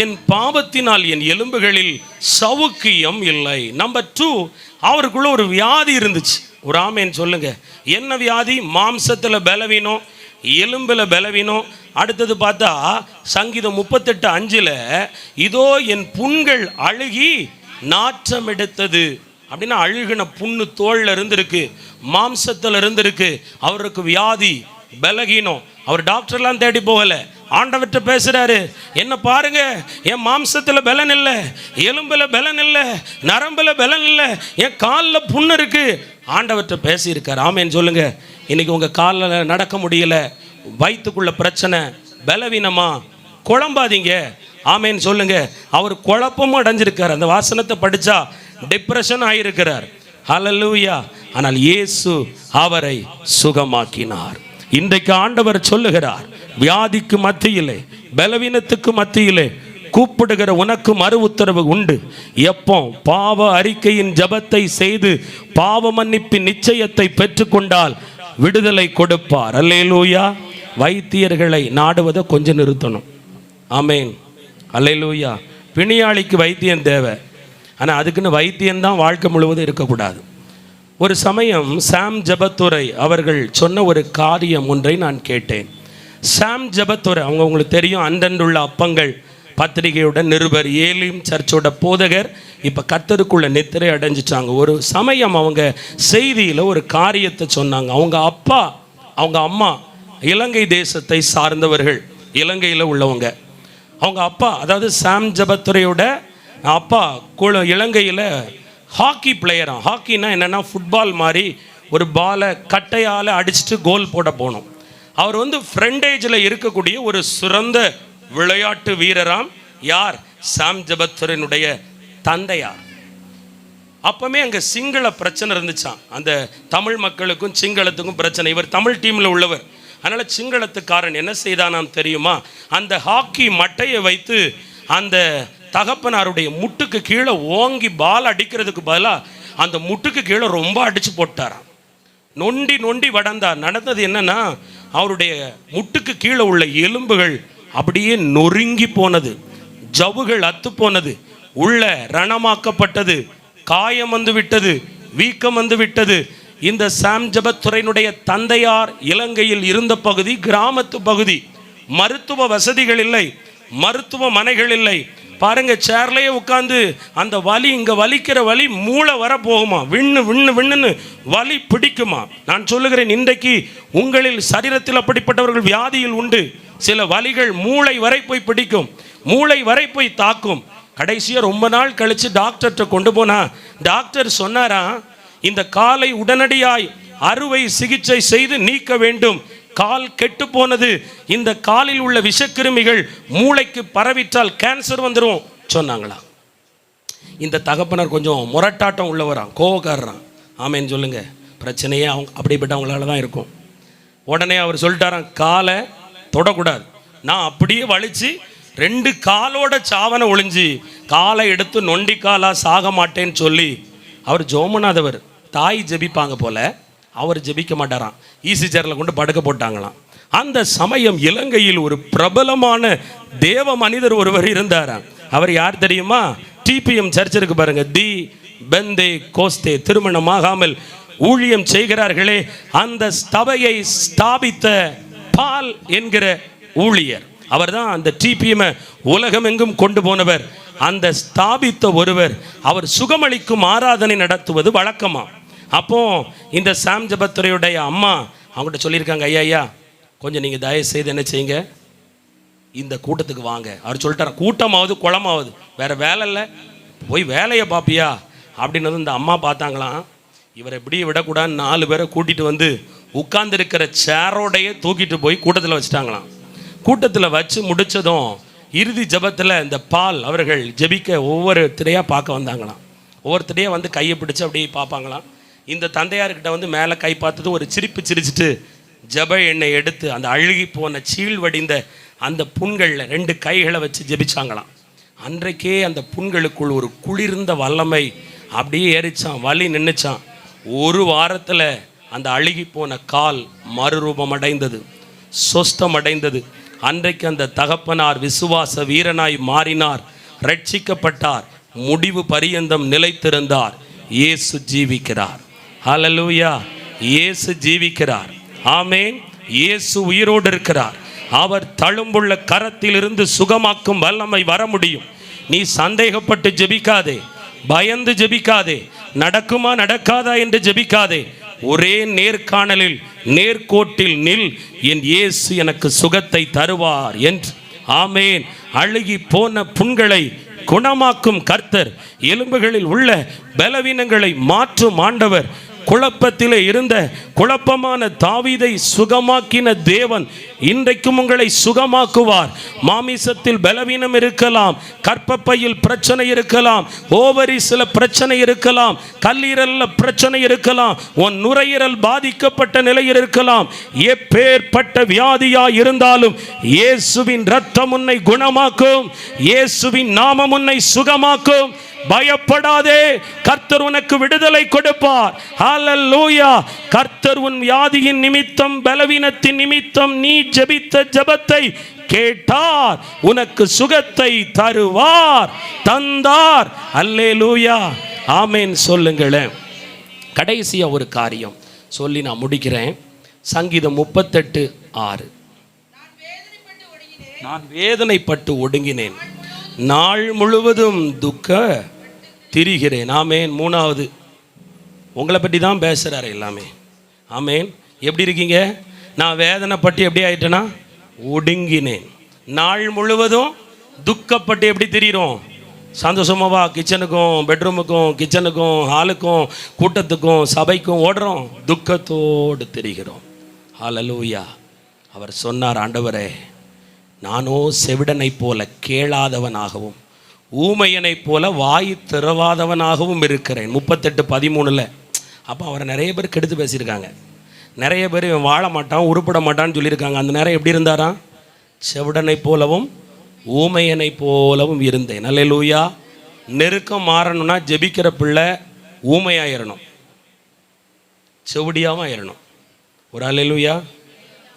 [SPEAKER 1] என் பாவத்தினால் என் எலும்புகளில் சவுக்கியம் இல்லை. நம்பர் 2, அவருக்குள்ள ஒரு வியாதி இருந்துச்சு. ஒரு ஆமேன் சொல்லுங்க. என்ன வியாதி? மாம்சத்தில் பலவீனம், எலும்பில் பலவீனம். அடுத்தது பார்த்தா சங்கீதம் 38:5 இதோ என் புண்கள் அழுகி நாற்றம் எடுத்தது. அப்படின்னா அழுகின புண்ணு தோல்ல இருந்திருக்கு, மாம்சத்தில் இருந்திருக்கு. அவருக்கு வியாதி, பலகீனம். அவர் டாக்டர்லாம் தேடி போகலை, ஆண்டவர்கிட்ட பேசுகிறாரு. என்ன பாருங்க, என் மாம்சத்தில் பலன் இல்லை, எலும்பில் பலன் இல்லை, நரம்பில் பலன் இல்லை, என் காலில் புண்ணு இருக்கு. ஆண்டவர்கிட்ட பேசியிருக்கார். ஆமேன்னு சொல்லுங்க. இன்னைக்கு உங்கள் காலில் நடக்க முடியல, வயிற்றுக்குள்ள பிரச்சனை, பலவீனமா, குழம்பாதீங்க. ஆமேன்னு சொல்லுங்க. அவர் குழப்பமும் அடைஞ்சிருக்கார். அந்த வாசனத்தை படித்தா டிப்ரெஷன் ஆகியிருக்கிறார். ஹல்லேலூயா. ஆனால் இயேசு அவரை சுகமாக்கினார். இன்றைக்கு ஆண்டவர் சொல்லுகிறார், வியாதிக்கு மத்தியிலே, பலவீனத்துக்கு மத்தியிலே, கூப்பிடுகிற உனக்கு மறு உத்தரவு உண்டு. எப்போ பாவ அறிக்கையின் ஜபத்தை செய்து பாவ மன்னிப்பின் நிச்சயத்தை பெற்றுக்கொண்டால் விடுதலை கொடுப்பார். அல்லேலூயா. வைத்தியர்களை நாடுவதை கொஞ்சம் நிறுத்தணும். ஆமேன். அல்லேலூயா. பிணியாளிக்கு வைத்தியம் தேவை, ஆனால் அதுக்குன்னு வைத்தியம்தான் வாழ்க்கை முழுவதும் இருக்கக்கூடாது. ஒரு சமயம் சாம் ஜபத்துரை அவர்கள் சொன்ன ஒரு காரியம் ஒன்றை நான் கேட்டேன். சாம் ஜபத்துரை அவங்க உங்களுக்கு தெரியும், அன்றன்றுள்ள அப்பங்கள் பத்திரிகையுடன் நிருபர், ஏலிம் சர்ச்சோட போதகர். இப்போ கர்த்தருக்குள்ள நித்திரை அடைஞ்சிட்டாங்க. ஒரு சமயம் அவங்க செய்தியில் ஒரு காரியத்தை சொன்னாங்க. அவங்க அப்பா அவங்க அம்மா இலங்கை தேசத்தை சார்ந்தவர்கள், இலங்கையில் உள்ளவங்க. அவங்க அப்பா, அதாவது சாம் ஜபத்துரையோட அப்பா இலங்கையில் ஹாக்கி பிளேயரா. ஹாக்கினா என்னென்னா ஃபுட்பால் மாதிரி ஒரு பாலை கட்டையால் அடிச்சுட்டு கோல் போட போகணும். அவர் ஃப்ரண்டேஜில் இருக்கக்கூடிய ஒரு சிறந்த விளையாட்டு வீரராம். யார்? சாம் ஜபத்துரையினுடைய தந்தையார். அப்போமே அங்கே சிங்கள பிரச்சனை இருந்துச்சான். அந்த தமிழ் மக்களுக்கும் சிங்களத்துக்கும் பிரச்சனை. இவர் தமிழ் டீமில் உள்ளவர். அதனால் சிங்களத்துக்காரன் என்ன செய்தானாம் தெரியுமா? அந்த ஹாக்கி மட்டையை வைத்து அந்த தகப்பனாருடைய முட்டுக்கு கீழே ஓங்கி பால் அடிக்கிறதுக்கு பதிலாக அந்த முட்டுக்கு கீழே ரொம்ப அடித்து போட்டாராம். நொண்டி நொண்டி வடந்தார். நடந்தது என்னன்னா, அவருடைய முட்டுக்கு கீழே உள்ள எலும்புகள் அப்படியே நொறுங்கி போனது, ஜவ்வுகள் அத்து போனது, உள்ள ரணமாக்கப்பட்டது, காயம் வந்து விட்டது, வீக்கம் வந்து விட்டது. இந்த சாம் ஜபத்துரையினுடைய தந்தையார் இலங்கையில் இருந்த பகுதி கிராமத்து பகுதி. மருத்துவ வசதிகள் இல்லை, மருத்துவமனைகள் இல்லை. பாருங்க, சேர்லையே உட்காந்து அந்த வலி, இங்க வலிக்கிற வலி மூளை வர போகுமா, விண்ணு விண்ணு விண்ணுன்னு வலி பிடிக்குமா? நான் சொல்லுகிறேன், இன்றைக்கு உங்களில் சரீரத்தில் அப்படிப்பட்டவர்கள் வியாதியில் உண்டு. சில வலிகள் மூளை வரை போய் பிடிக்கும், மூளை வரை போய் தாக்கும். கடைசியாக ரொம்ப நாள் கழித்து டாக்டர்கிட்ட கொண்டு போனா டாக்டர் சொன்னாரா, இந்த காலை உடனடியாய் அறுவை சிகிச்சை செய்து நீக்க வேண்டும். கால் கெட்டு போனது. இந்த காலில் உள்ள விஷக்கிருமிகள் மூளைக்கு பரவிட்டால் கேன்சர் வந்துடும் சொன்னாங்களா. இந்த தகப்பனர் கொஞ்சம் முரட்டாட்டம் உள்ளவரான், கோவக்காரரான். ஆமேன்னு சொல்லுங்க. பிரச்சனையே அவங்க அப்படிப்பட்டவங்களால தான் இருக்கும். உடனே அவர் சொல்லிட்டாரான், காலை தொடக்கூடாது. நான் அப்படியே வலிச்சு 2 காலோட சாவனை ஒளிஞ்சு காலை எடுத்து நொண்டி காலா சாக மாட்டேன்னு சொல்லி அவர் ஜோமநாதவர். தாய் ஜெபிப்பாங்க போல, அவர் ஜெபிக்க மாட்டாராம். ஈசி சேரில் கொண்டு படுக்க போட்டாங்களாம். அந்த சமயம் இலங்கையில் ஒரு பிரபலமான தேவ மனிதர் ஒருவர் இருந்தாராம். அவர் யார் தெரியுமா? டிபிஎம் சர்ச் இருக்கு பாருங்க, தி பெந்தே கோஸ்தே, திருமணமாகாமல் ஊழியம் செய்கிறார்களே, அந்த சபையை ஸ்தாபித்த பால் என்கிற ஊழியர். அவர் தான் அந்த டிபிஎம் உலகம் எங்கும் கொண்டு போனவர். அந்த ஸ்தாபித்த ஒருவர். அவர் சுகமளிக்கும் ஆராதனை நடத்துவது வழக்கமா. அப்போ இந்த சாம் ஜபத்துரையுடைய அம்மா அவங்ககிட்ட சொல்லியிருக்காங்க, ஐயா கொஞ்சம் நீங்கள் தயவு செய்து என்ன செய்யுங்க, இந்த கூட்டத்துக்கு வாங்க. அவர் சொல்லிட்டார், கூட்டமாவது குளமாவது வேற வேலை இல்லை, போய் வேலையை பார்ப்பியா அப்படின்னு இந்த அம்மா பார்த்தாங்களாம். இவரை எப்படியே விடக்கூடாதுன்னு 4 பேரை கூட்டிகிட்டு வந்து உட்கார்ந்துருக்கிற சேரோடையே தூக்கிட்டு போய் கூட்டத்தில் வச்சுட்டாங்களாம். கூட்டத்தில் வச்சு முடித்ததும் இறுதி ஜபத்தில் இந்த பால் அவர்கள் ஜெபிக்க ஒவ்வொருத்தரையாக பார்க்க வந்தாங்களாம். ஒவ்வொருத்தரையாக வந்து கையை பிடிச்சி அப்படியே பார்ப்பாங்களாம். இந்த தந்தையார்கிட்ட மேலே கை பார்த்தது ஒரு சிரிப்பு சிரிச்சுட்டு ஜப எண்ணெய் எடுத்து அந்த அழுகி போன சீழ் வடிந்த அந்த புண்களில் 2 கைகளை வச்சு ஜெபிச்சாங்களாம். அன்றைக்கே அந்த புண்களுக்குள் ஒரு குளிர்ந்த வல்லமை அப்படியே ஏறிச்சான், வலி நின்றுச்சான். 1 வாரத்தில் அந்த அழுகி போன கால் மறுரூபம் அடைந்தது, சொஸ்தம் அடைந்தது. அன்றைக்கு அந்த தகப்பனார் விசுவாச வீரனாய் மாறினார், ரட்சிக்கப்பட்டார், முடிவு பரியந்தம் நிலைத்திருந்தார். இயேசு ஜீவிக்கிறார். ஹல்லேலூயா. இயேசு ஜீவிக்கிறார். ஆமென். இயேசு உயிரோடு இருக்கிறார். அவர் தழும்புள்ள கரத்திலிருந்து சுகமாக்கும் வல்லமை வர முடியும். நீ சந்தேகப்பட்டு ஜெபிக்காதே, பயந்து ஜெபிக்காதே, நடக்குமா நடக்காதா என்று ஜெபிக்காதே. ஒரே நேர்காணலில் நேர்கோட்டில் நில், என் இயேசு எனக்கு சுகத்தை தருவார் என்று. ஆமென். அழுகி போன புண்களை குணமாக்கும் கர்த்தர், எலும்புகளில் உள்ள பலவீனங்களை மாற்றும் ஆண்டவர். குழப்பத்திலே இருந்த குழப்பமான தாவீதை சுகமாக்கின தேவன் இன்றைக்கும் உங்களை சுகமாக்குவார். மாமிசத்தில் பலவீனம் இருக்கலாம், கர்ப்பப்பையில் பிரச்சனை இருக்கலாம், ஓவரிஸ்ல பிரச்சனை இருக்கலாம், கல்லீரல்ல பிரச்சனை இருக்கலாம், உன் நுரையீரல் பாதிக்கப்பட்ட நிலையில் இருக்கலாம். எப்பேற்பட்ட வியாதியா இருந்தாலும் இயேசுவின் இரத்தம் உன்னை குணமாக்கும், இயேசுவின் நாமம் உன்னை சுகமாக்கும். பயப்படாதே, கர்த்தர் உனக்கு விடுதலை கொடுப்பார். ஹல்லேலூயா. கர்த்தர் உன் வியாதியின் நிமித்தம், பலவீனத்தின் நிமித்தம் நீ ஜெபித்த ஜெபத்தை கேட்டார், உனக்கு சுகத்தை தருவார், தந்தார். அல்லேலூயா, ஆமென் சொல்லுங்களேன். கடைசியா ஒரு காரியம் சொல்லி நான் முடிக்கிறேன். சங்கீதம் 38:6. நான் வேதனைப்பட்டு ஒடுங்கினேன், நாள் முழுவதும் துக்க திரிகிறேன். ஆமேன். 3வது உங்களை பற்றி தான் பேசுகிறாரு எல்லாமே. ஆமேன். எப்படி இருக்கீங்க? நான் வேதனைப்பட்டு எப்படி ஆயிட்டேன்னா ஒடுங்கினேன், நாள் முழுவதும் துக்கப்பட்டு எப்படி திரிகிறோம்? சந்தோஷமாவா கிச்சனுக்கும் பெட்ரூமுக்கும் கிச்சனுக்கும் ஹாலுக்கும் கூட்டத்துக்கும் சபைக்கும் ஓடுறோம், துக்கத்தோடு திரிகிறோம். ஹல்லேலூயா. அவர் சொன்னார், ஆண்டவரே நானோ செவிடனை போல கேளாதவனாகவும் ஊமையனைப் போல வாய் திறவாதவனாகவும் இருக்கிறேன். 38:13. அப்போ அவரை நிறைய பேர் கெடுத்து பேசியிருக்காங்க. நிறைய பேர் இவன் வாழ மாட்டான், உருப்பட மாட்டான்னு சொல்லியிருக்காங்க. அந்த நேரம் எப்படி இருந்தாராம்? செவிடனை போலவும் ஊமையனை போலவும் இருந்தேன். அல்லேலூயா. நெருக்கம் மாறணும்னா ஜெபிக்கிற பிள்ளை ஊமையாயிரணும், செவிடியாகவும் ஆயிரணும். ஒரு அல்லேலூயா.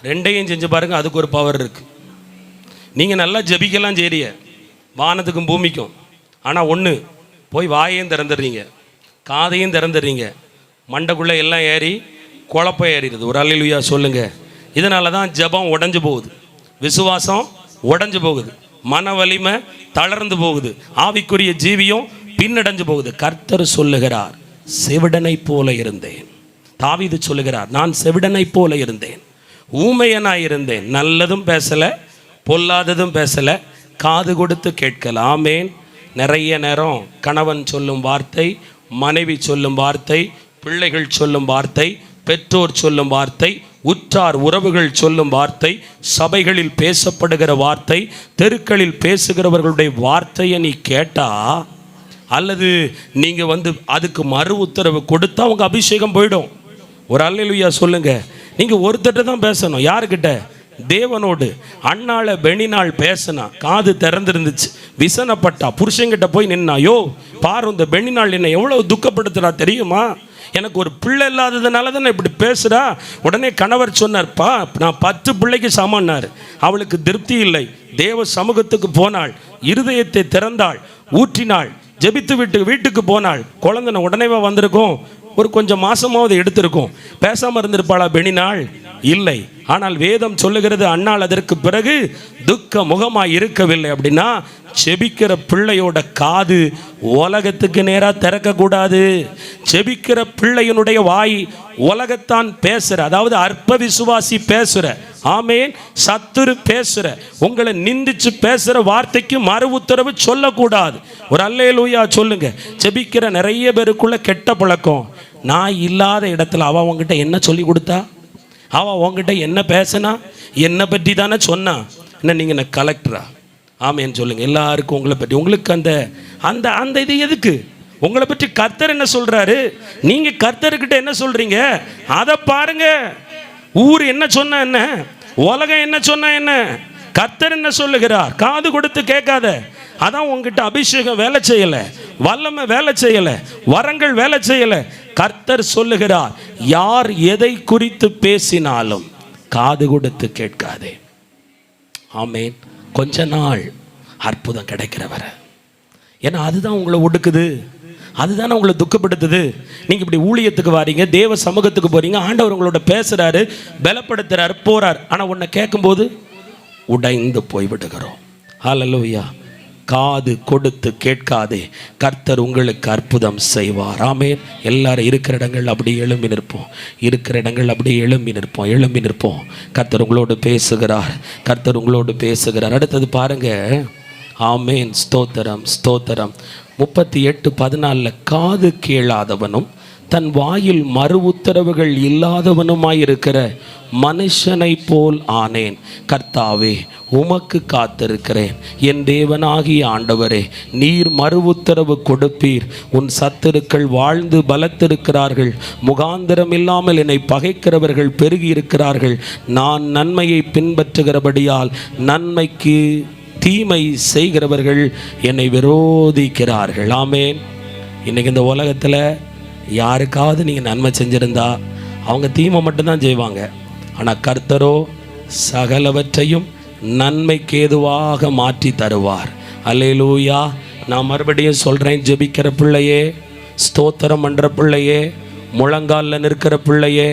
[SPEAKER 1] ரெண்டையும் செஞ்சு பாருங்க, அதுக்கு ஒரு பவர் இருக்குது. நீங்கள் நல்லா ஜெபிக்கலாம் செய்றீங்க, வானத்துக்கும் பூமிக்கும். ஆனால் ஒன்று, போய் வாயையும் திறந்துடுறீங்க, காதையும் திறந்துடுறீங்க, மண்டைக்குள்ளே எல்லாம் ஏறி குழப்பம் ஏறிடுது. ஒரு அல்லேலூயா சொல்லுங்க. இதனால தான் ஜெபம் உடஞ்சு போகுது, விசுவாசம் உடஞ்சு போகுது, மன வலிமை தளர்ந்து போகுது, ஆவிக்குரிய ஜீவியம் பின்னடைஞ்சு போகுது. கர்த்தர் சொல்லுகிறார், செவிடனை போல இருந்தேன். தாவீது சொல்லுகிறார், நான் செவிடனை போல இருந்தேன், ஊமையனாய் இருந்தேன், நல்லதும் பேசலை பொல்லாததும் பேசலை, காது கொடுத்து கேட்கல. ஆமேன். நிறைய நேரம் கணவன் சொல்லும் வார்த்தை, மனைவி சொல்லும் வார்த்தை, பிள்ளைகள் சொல்லும் வார்த்தை, பெற்றோர் சொல்லும் வார்த்தை, உற்றார் உறவுகள் சொல்லும் வார்த்தை, சபைகளில் பேசப்படுகிற வார்த்தை, தெருக்களில் பேசுகிறவர்களுடைய வார்த்தையை நீ கேட்டா, அல்லது நீங்கள் அதுக்கு மறு உத்தரவு கொடுத்தா உங்கள் அபிஷேகம் போயிடும். ஒரு அல்லேலூயா சொல்லுங்க. நீங்கள் ஒருத்தட்ட தான் பேசணும். யாருக்கிட்ட? தேவனோடு. அண்ணாள பெணினாள் பேசினா, காது திறந்துருந்துச்சு, விசனப்பட்டா, புருஷங்கிட்ட போய் நின்னா, யோ பாரு இந்த பெணினாள் என்னை எவ்வளோ துக்கப்படுத்துறா தெரியுமா, எனக்கு ஒரு பிள்ளை இல்லாததுனால தான் இப்படி பேசுகிறா. உடனே கணவர் சொன்னார்ப்பா, நான் 10 பிள்ளைக்கு சமன்னார். அவளுக்கு திருப்தி இல்லை, தேவ சமூகத்துக்கு போனாள், இருதயத்தை திறந்தாள், ஊற்றினாள், ஜெபித்து விட்டு வீட்டுக்கு போனாள். குழந்தை உடனேவா வந்திருக்கும்? ஒரு கொஞ்சம் மாசமாவது எடுத்திருக்கும். பேசாமல் இருந்திருப்பாளா பெணினாள்? இல்லை. ஆனால் வேதம் சொல்லுகிறது, அண்ணாள் அதற்கு பிறகு துக்க முகமாய் இருக்கவில்லை. அப்படின்னா செபிக்கிற பிள்ளையோட காது உலகத்துக்கு நேராக திறக்கக்கூடாது. செபிக்கிற பிள்ளையினுடைய வாய் உலகத்தான் பேசுற, அதாவது அற்ப விசுவாசி பேசுற, ஆமேன், சத்துரு பேசுற, உங்களை நிந்திச்சு பேசுற வார்த்தைக்கு மறு உத்தரவு சொல்லக்கூடாது. ஒரு அல்லேலூயா சொல்லுங்க. செபிக்கிற நிறைய பேருக்குள்ள கெட்ட பழக்கம். நான் இல்லாத இடத்துல அவ உங்ககிட்ட என்ன சொல்லி கொடுத்தா, அவ உங்ககிட்ட என்ன பேசினா, என்னை பற்றி தானே சொன்னா, என்ன நீங்கள் என்ன கலெக்டரா? ஆமேன்னு சொல்லுங்க. எல்லாருக்கும் உங்களை பற்றி, உங்களுக்கு அந்த அந்த அந்த இது எதுக்கு? உங்களை பற்றி கர்த்தர் என்ன சொல்றாரு, நீங்க கர்த்தர்கிட்ட என்ன சொல்றீங்க அதை பாருங்க. ஊர் என்ன சொன்னா என்ன, உலகம் என்ன சொன்னா என்ன, கர்த்தர் என்ன சொல்லுகிறார் காது கொடுத்து கேட்காத. அதான் உங்ககிட்ட அபிஷேகம் வேலை செய்யல, வல்லமை வேலை செய்யல, வரங்கள் வேலை செய்யல. கர்த்தர் சொல்லுகிறார், யார் எதை குறித்து பேசினாலும் காது கொடுத்து கேட்காதே. ஆமேன். கொஞ்ச நாள் அற்புதம் கிடைக்கிறவர, ஏன்னா அதுதான் உங்களை ஒடுக்குது, அதுதானே உங்களை துக்கப்படுத்துது. நீங்கள் இப்படி ஊழியத்துக்கு வாரீங்க, தேவ சமூகத்துக்கு போறீங்க, ஆண்டவர் உங்களோட பேசுறாரு, பலப்படுத்துறாரு, போறார். ஆனால் உன்னை கேட்கும்போது உடைந்து போய்விடுகிறோம். ஹல்லேலூயா. காது கொடுத்து கேட்காதே, கர்த்தர் உங்களுக்கு அற்புதம் செய்வார். ஆமென். எல்லாரும் இருக்கிற இடங்கள் அப்படியே எழும்பி நிற்போம், இருக்கிற இடங்கள் அப்படியே எழும்பி நிற்போம், எழும்பி நிற்போம். கர்த்தர் உங்களோடு பேசுகிறார், கர்த்தர் உங்களோடு பேசுகிறார். அடுத்தது பாருங்க. ஆமேன். ஸ்தோத்திரம், ஸ்தோத்திரம். 38:14 காது கேளாதவனும் தன் வாயில் மறு உத்தரவுகள் இல்லாதவனுமாயிருக்கிற மனுஷனை போல் ஆனேன். கர்த்தாவே, உமக்கு காத்திருக்கிறேன். என் தேவனாகிய ஆண்டவரே, நீர் மறு உத்தரவு கொடுப்பீர். உன் சத்துருக்கள் வாழ்ந்து பலத்திருக்கிறார்கள். முகாந்திரம் இல்லாமல் என்னை பகைக்கிறவர்கள் பெருகி இருக்கிறார்கள். நான் நன்மையை பின்பற்றுகிறபடியால் நன்மைக்கு தீமை செய்கிறவர்கள் என்னை விரோதிக்கிறார்கள். ஆமேன். இன்றைக்கி இந்த உலகத்தில் யாருக்காவது நீங்கள் நன்மை செஞ்சுருந்தா அவங்க தீமை மட்டும்தான் செய்வாங்க. ஆனால் கர்த்தரோ சகலவற்றையும் நன்மைக்கு ஏதுவாக மாற்றி தருவார். அல்லேலூயா. நான் மறுபடியும் சொல்கிறேன், ஜெபிக்கிற பிள்ளையே, ஸ்தோத்திரம் பண்ணுற பிள்ளையே, முழங்காலில் நிற்கிற பிள்ளையே,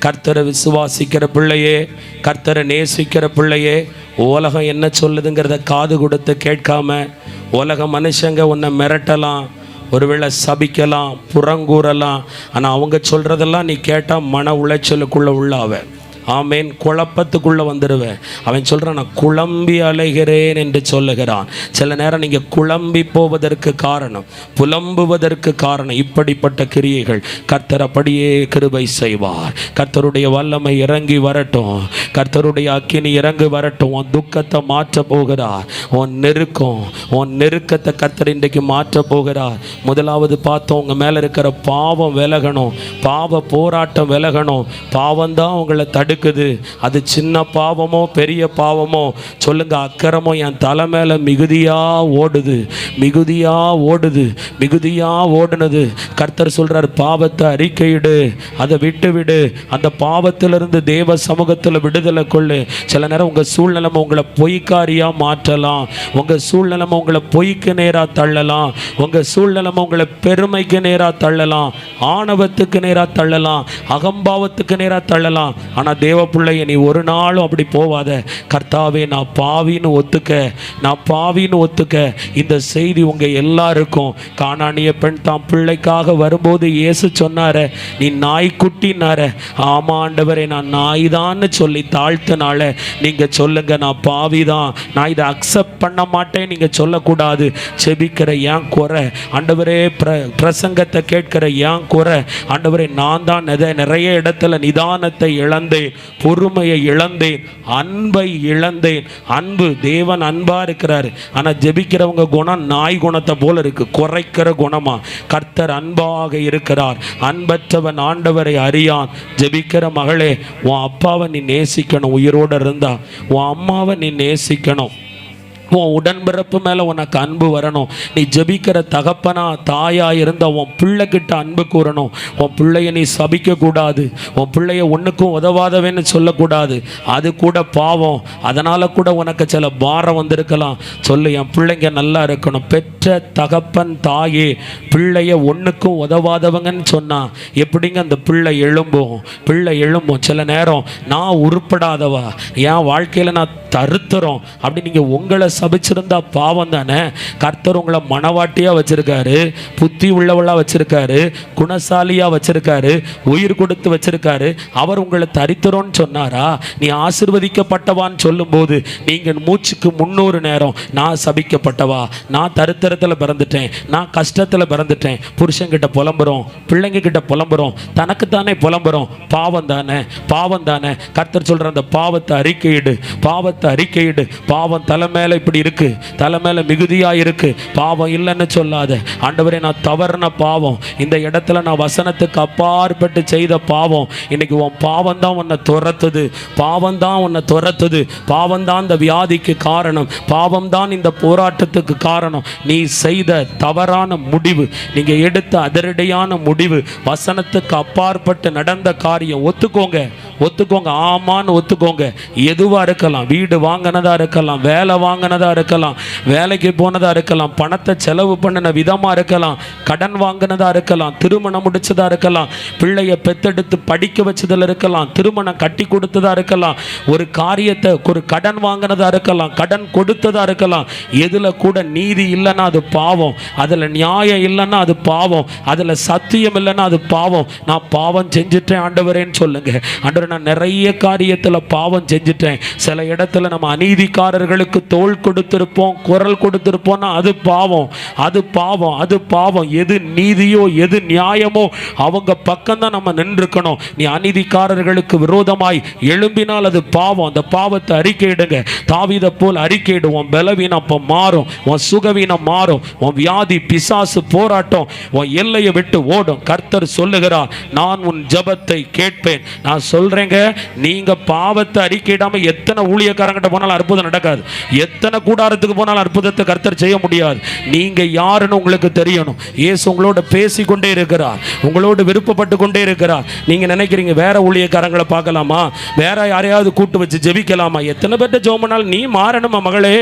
[SPEAKER 1] கர்த்தரை விசுவாசிக்கிற பிள்ளையே, கர்த்தரை நேசிக்கிற பிள்ளையே, உலகம் என்ன சொல்லுதுங்கிறத காது கொடுத்து கேட்காம, உலக மனுஷங்க உன்னை மிரட்டலாம், ஒருவேளை சபிக்கலாம், புறங்கூறலாம். ஆனால் அவங்க சொல்கிறதெல்லாம் நீ கேட்டால் மன உளைச்சலுக்குள்ளே உள்ளாவ. ஆமேன். குழப்பத்துக்குள்ளே வந்துடுவேன். அவன் சொல்கிறான், நான் குழம்பி அலைகிறேன் என்று சொல்லுகிறான். சில நேரம் நீங்கள் குழம்பி போவதற்கு காரணம், புலம்புவதற்கு காரணம் இப்படிப்பட்ட கிரியைகள். கர்த்தர் அப்படியே கிருபை செய்வார். கர்த்தருடைய வல்லமை இறங்கி வரட்டும். கர்த்தருடைய அக்கினி இறங்கி வரட்டும். உன் துக்கத்தை மாற்ற போகிறார். உன் நெருக்கத்தை கர்த்தர் இன்றைக்கு மாற்ற போகிறார். முதலாவது பார்த்தோம், உங்கள் மேலே இருக்கிற பாவம் விலகணும். பாவ போராட்டம் விலகணும். பாவம்தான் உங்களை இருக்குது. அது சின்ன பாவமோ பெரிய பாவமோ சொல்லுங்க, அக்கிரமம் என் தலை மேல மிகுதியா ஓடுனது. கர்த்தர் சொல்றார், பாவத்தை அறிக்கையிடு, அதை விட்டுவிடு, அந்த பாவத்திலிருந்து தேவ சமூகத்தில் விடுதலை கொள்ளு. சில நேரம் உங்க சூழ்நிலைமை உங்களை பொய்க்காரியா மாற்றலாம். உங்க சூழ்நிலைமை உங்களை பொய்க்கு நேரா தள்ளலாம். உங்க சூழ்நிலைமை உங்களை பெருமைக்கு நேரா தள்ளலாம், ஆணவத்துக்கு நேரா தள்ளலாம், அகம்பாவத்துக்கு நேரா தள்ளலாம். ஆனால் தேவ பிள்ளைய நீ ஒரு நாளும் அப்படி போவாத. கர்த்தாவே, நான் பாவின்னு ஒத்துக்க. இந்த செய்தி உங்க எல்லாருக்கும். கானானிய பெண் தாம் பிள்ளைக்காக வரும்போது இயேசு சொன்னார, நீ நாய்க்குட்டினார. ஆமா ஆண்டவரே, நான் நாய்தான்னு சொல்லி தாழ்த்தினால நீங்க சொல்லுங்க, நான் பாவிதான், நான் இதை அக்செப்ட் பண்ண மாட்டேன் நீங்க சொல்லக்கூடாது. செபிக்கிற ஏன் குறை ஆண்டவரே, பிரசங்கத்தை கேட்கிற ஏன் குறை ஆண்டவரே, நான் தான் நிறைய இடத்துல நிதானத்தை இழந்தேன், பொறுமையை இழந்தேன், அன்பை இழந்தேன். அன்பு, தேவன் அன்பா இருக்கிறாரு. ஆனா ஜெபிக்கிறவங்க குணம் நாய் குணத்தை போல இருக்கு, குறைக்கிற குணமா. கர்த்தர் அன்பாக இருக்கிறார். அன்பற்றவன் ஆண்டவரை அறியான். ஜெபிக்கிற மகளே, உன் அப்பாவை நீ நேசிக்கணும். உயிரோடு இருந்தா உன் அம்மாவை நீ நேசிக்கணும். உன் உடன்பிறப்பு மேலே உனக்கு அன்பு வரணும். நீ ஜெபிக்கிற தகப்பனா தாயா இருந்த உன் பிள்ளைகிட்ட அன்பு கூறணும். உன் பிள்ளைய நீ சபிக்கக்கூடாது. உன் பிள்ளைய ஒன்றுக்கும் உதவாதவேன்னு சொல்லக்கூடாது. அது கூட பாவம். அதனால் கூட உனக்கு சில பாரம் வந்திருக்கலாம். சொல்லு, என் பிள்ளைங்க நல்லா இருக்கணும். பெற்ற தகப்பன் தாயே பிள்ளைய ஒன்றுக்கும் உதவாதவங்கன்னு சொன்னா எப்படிங்க அந்த பிள்ளை எழும்பும். சில நேரம் நான் உருப்படாதவா, என் வாழ்க்கையில் நான் தருத்துறோம் அப்படி நீங்கள் உங்களை சபிச்சிருந்தா பாவம் தானே. கர்த்தர் உங்களை மனவாட்டியாக வச்சிருக்காரு, புத்தி உள்ளவளாக வச்சிருக்காரு, குணசாலியாக வச்சிருக்காரு, உயிர் கொடுத்து வச்சிருக்காரு. அவர் உங்களை தரித்திரோன்னு சொன்னாரா? நீ ஆசீர்வதிக்கப்பட்டவான்னு சொல்லும்போது நீங்கள் மூச்சுக்கு 300 நேரம் நான் சபிக்கப்பட்டவா, நான் தரித்திரத்தில் பிறந்துட்டேன், நான் கஷ்டத்தில் பிறந்துட்டேன், புருஷன்கிட்ட புலம்புறோம், பிள்ளைங்க கிட்ட புலம்புறோம், தனக்குத்தானே புலம்புறோம். பாவம் தானே. கர்த்தர் சொல்கிற அந்த பாவத்தை அறிக்கையிடு. பாவம் தலை மேலே இப்படி இருக்கு, தலை மேலே மிகுதியாக இருக்கு. பாவம் இல்லைன்னு சொல்லாத. ஆண்டவரே, நான் தவறுன பாவம், இந்த இடத்துல நான் வசனத்துக்கு அப்பாற்பட்டு செய்த பாவம். இன்னைக்கு உன் பாவம் தான் உன்னை துரத்துது. பாவம் தான் இந்த வியாதிக்கு காரணம். பாவம் தான் இந்த போராட்டத்துக்கு காரணம். நீ செய்த தவறான முடிவு, நீங்க எடுத்த அதிரடியான முடிவு, வசனத்துக்கு அப்பாற்பட்டு நடந்த காரியம். ஒத்துக்கோங்க, ஆமான்னு ஒத்துக்கோங்க. எதுவா இருக்கலாம், வீடு வாங்கினதா இருக்கலாம், வேலை வாங்கினதா இருக்கலாம், வேலைக்கு போனதா இருக்கலாம், பணத்தை செலவு பண்ணின விதமா இருக்கலாம், கடன் வாங்கினதா இருக்கலாம், திருமணம் முடிச்சதா இருக்கலாம், பிள்ளைய பெத்தெடுத்து படிக்க வச்சதில் இருக்கலாம், திருமணம் கட்டி கொடுத்ததா இருக்கலாம், ஒரு காரியத்தை ஒரு கடன் வாங்கினதா இருக்கலாம், கடன் கொடுத்ததா இருக்கலாம். எதுல கூட நீதி இல்லைன்னா அது பாவம், அதுல நியாயம் இல்லைன்னா அது பாவம், அதுல சத்தியம் இல்லைன்னா அது பாவம். நான் பாவம் செஞ்சுட்டேன் ஆண்டவரேன்னு சொல்லுங்க. ஆண்டவரே, நான் நிறைய காரியத்தில் பாவம் செஞ்சுட்டேன். சில இடத்துல நம்ம அநீதிக்காரர்களுக்கு தோள் கொடுத்திருப்போம், குரல் கொடுத்திருப்போம்னா அது பாவம், அது பாவம், அது பாவம். எது நீதியோ எது நியாயமோ அவங்க பக்கம்தான் நம்ம நின்றுக்கணும். நீ அநீதிக்காரர்களுக்கு விரோதமாய் எழும்பினால் அது பாவம். அந்த பாவத்தை அறிக்கையிடுங்க. தாவீதை போல் அறிக்கையிடுவோம். பலவீனம் அப்போ மாறும், உன் சுகவீனம் மாறும், உன் வியாதி பிசாசு போராட்டம் உன் எல்லையை விட்டு ஓடும். கர்த்தர் சொல்லுகிறார், நான் உன் ஜெபத்தை கேட்பேன். நான் சொல்றேங்க, நீங்க பாவத்தை அறிக்கையிடாம எத்தனை ஊழியக்காரங்கிட்ட போனாலும் அற்புதம் நடக்காது. எத்தனை கூடாரத்துக்கு போனாலும் அற்புதத்தை கர்த்தர் செய்ய முடியாது. நீங்க யாருன்னு உங்களுக்கு தெரியணும். இயேசு உங்களோட பேசிக்கொண்டே இருக்கிறார், உங்களோடு விருப்பப்பட்டு கொண்டே இருக்கிறார். நீங்க நினைக்கிறீங்க வேற ஊழியக்காரங்களை பார்க்கலாமா, வேற யாரையாவது கூட்டு வச்சு ஜெபிக்கலாமா? எத்தனை பேர்ட்ட ஜெபம் பண்ணாலும் நீ மாறணுமா மகளே?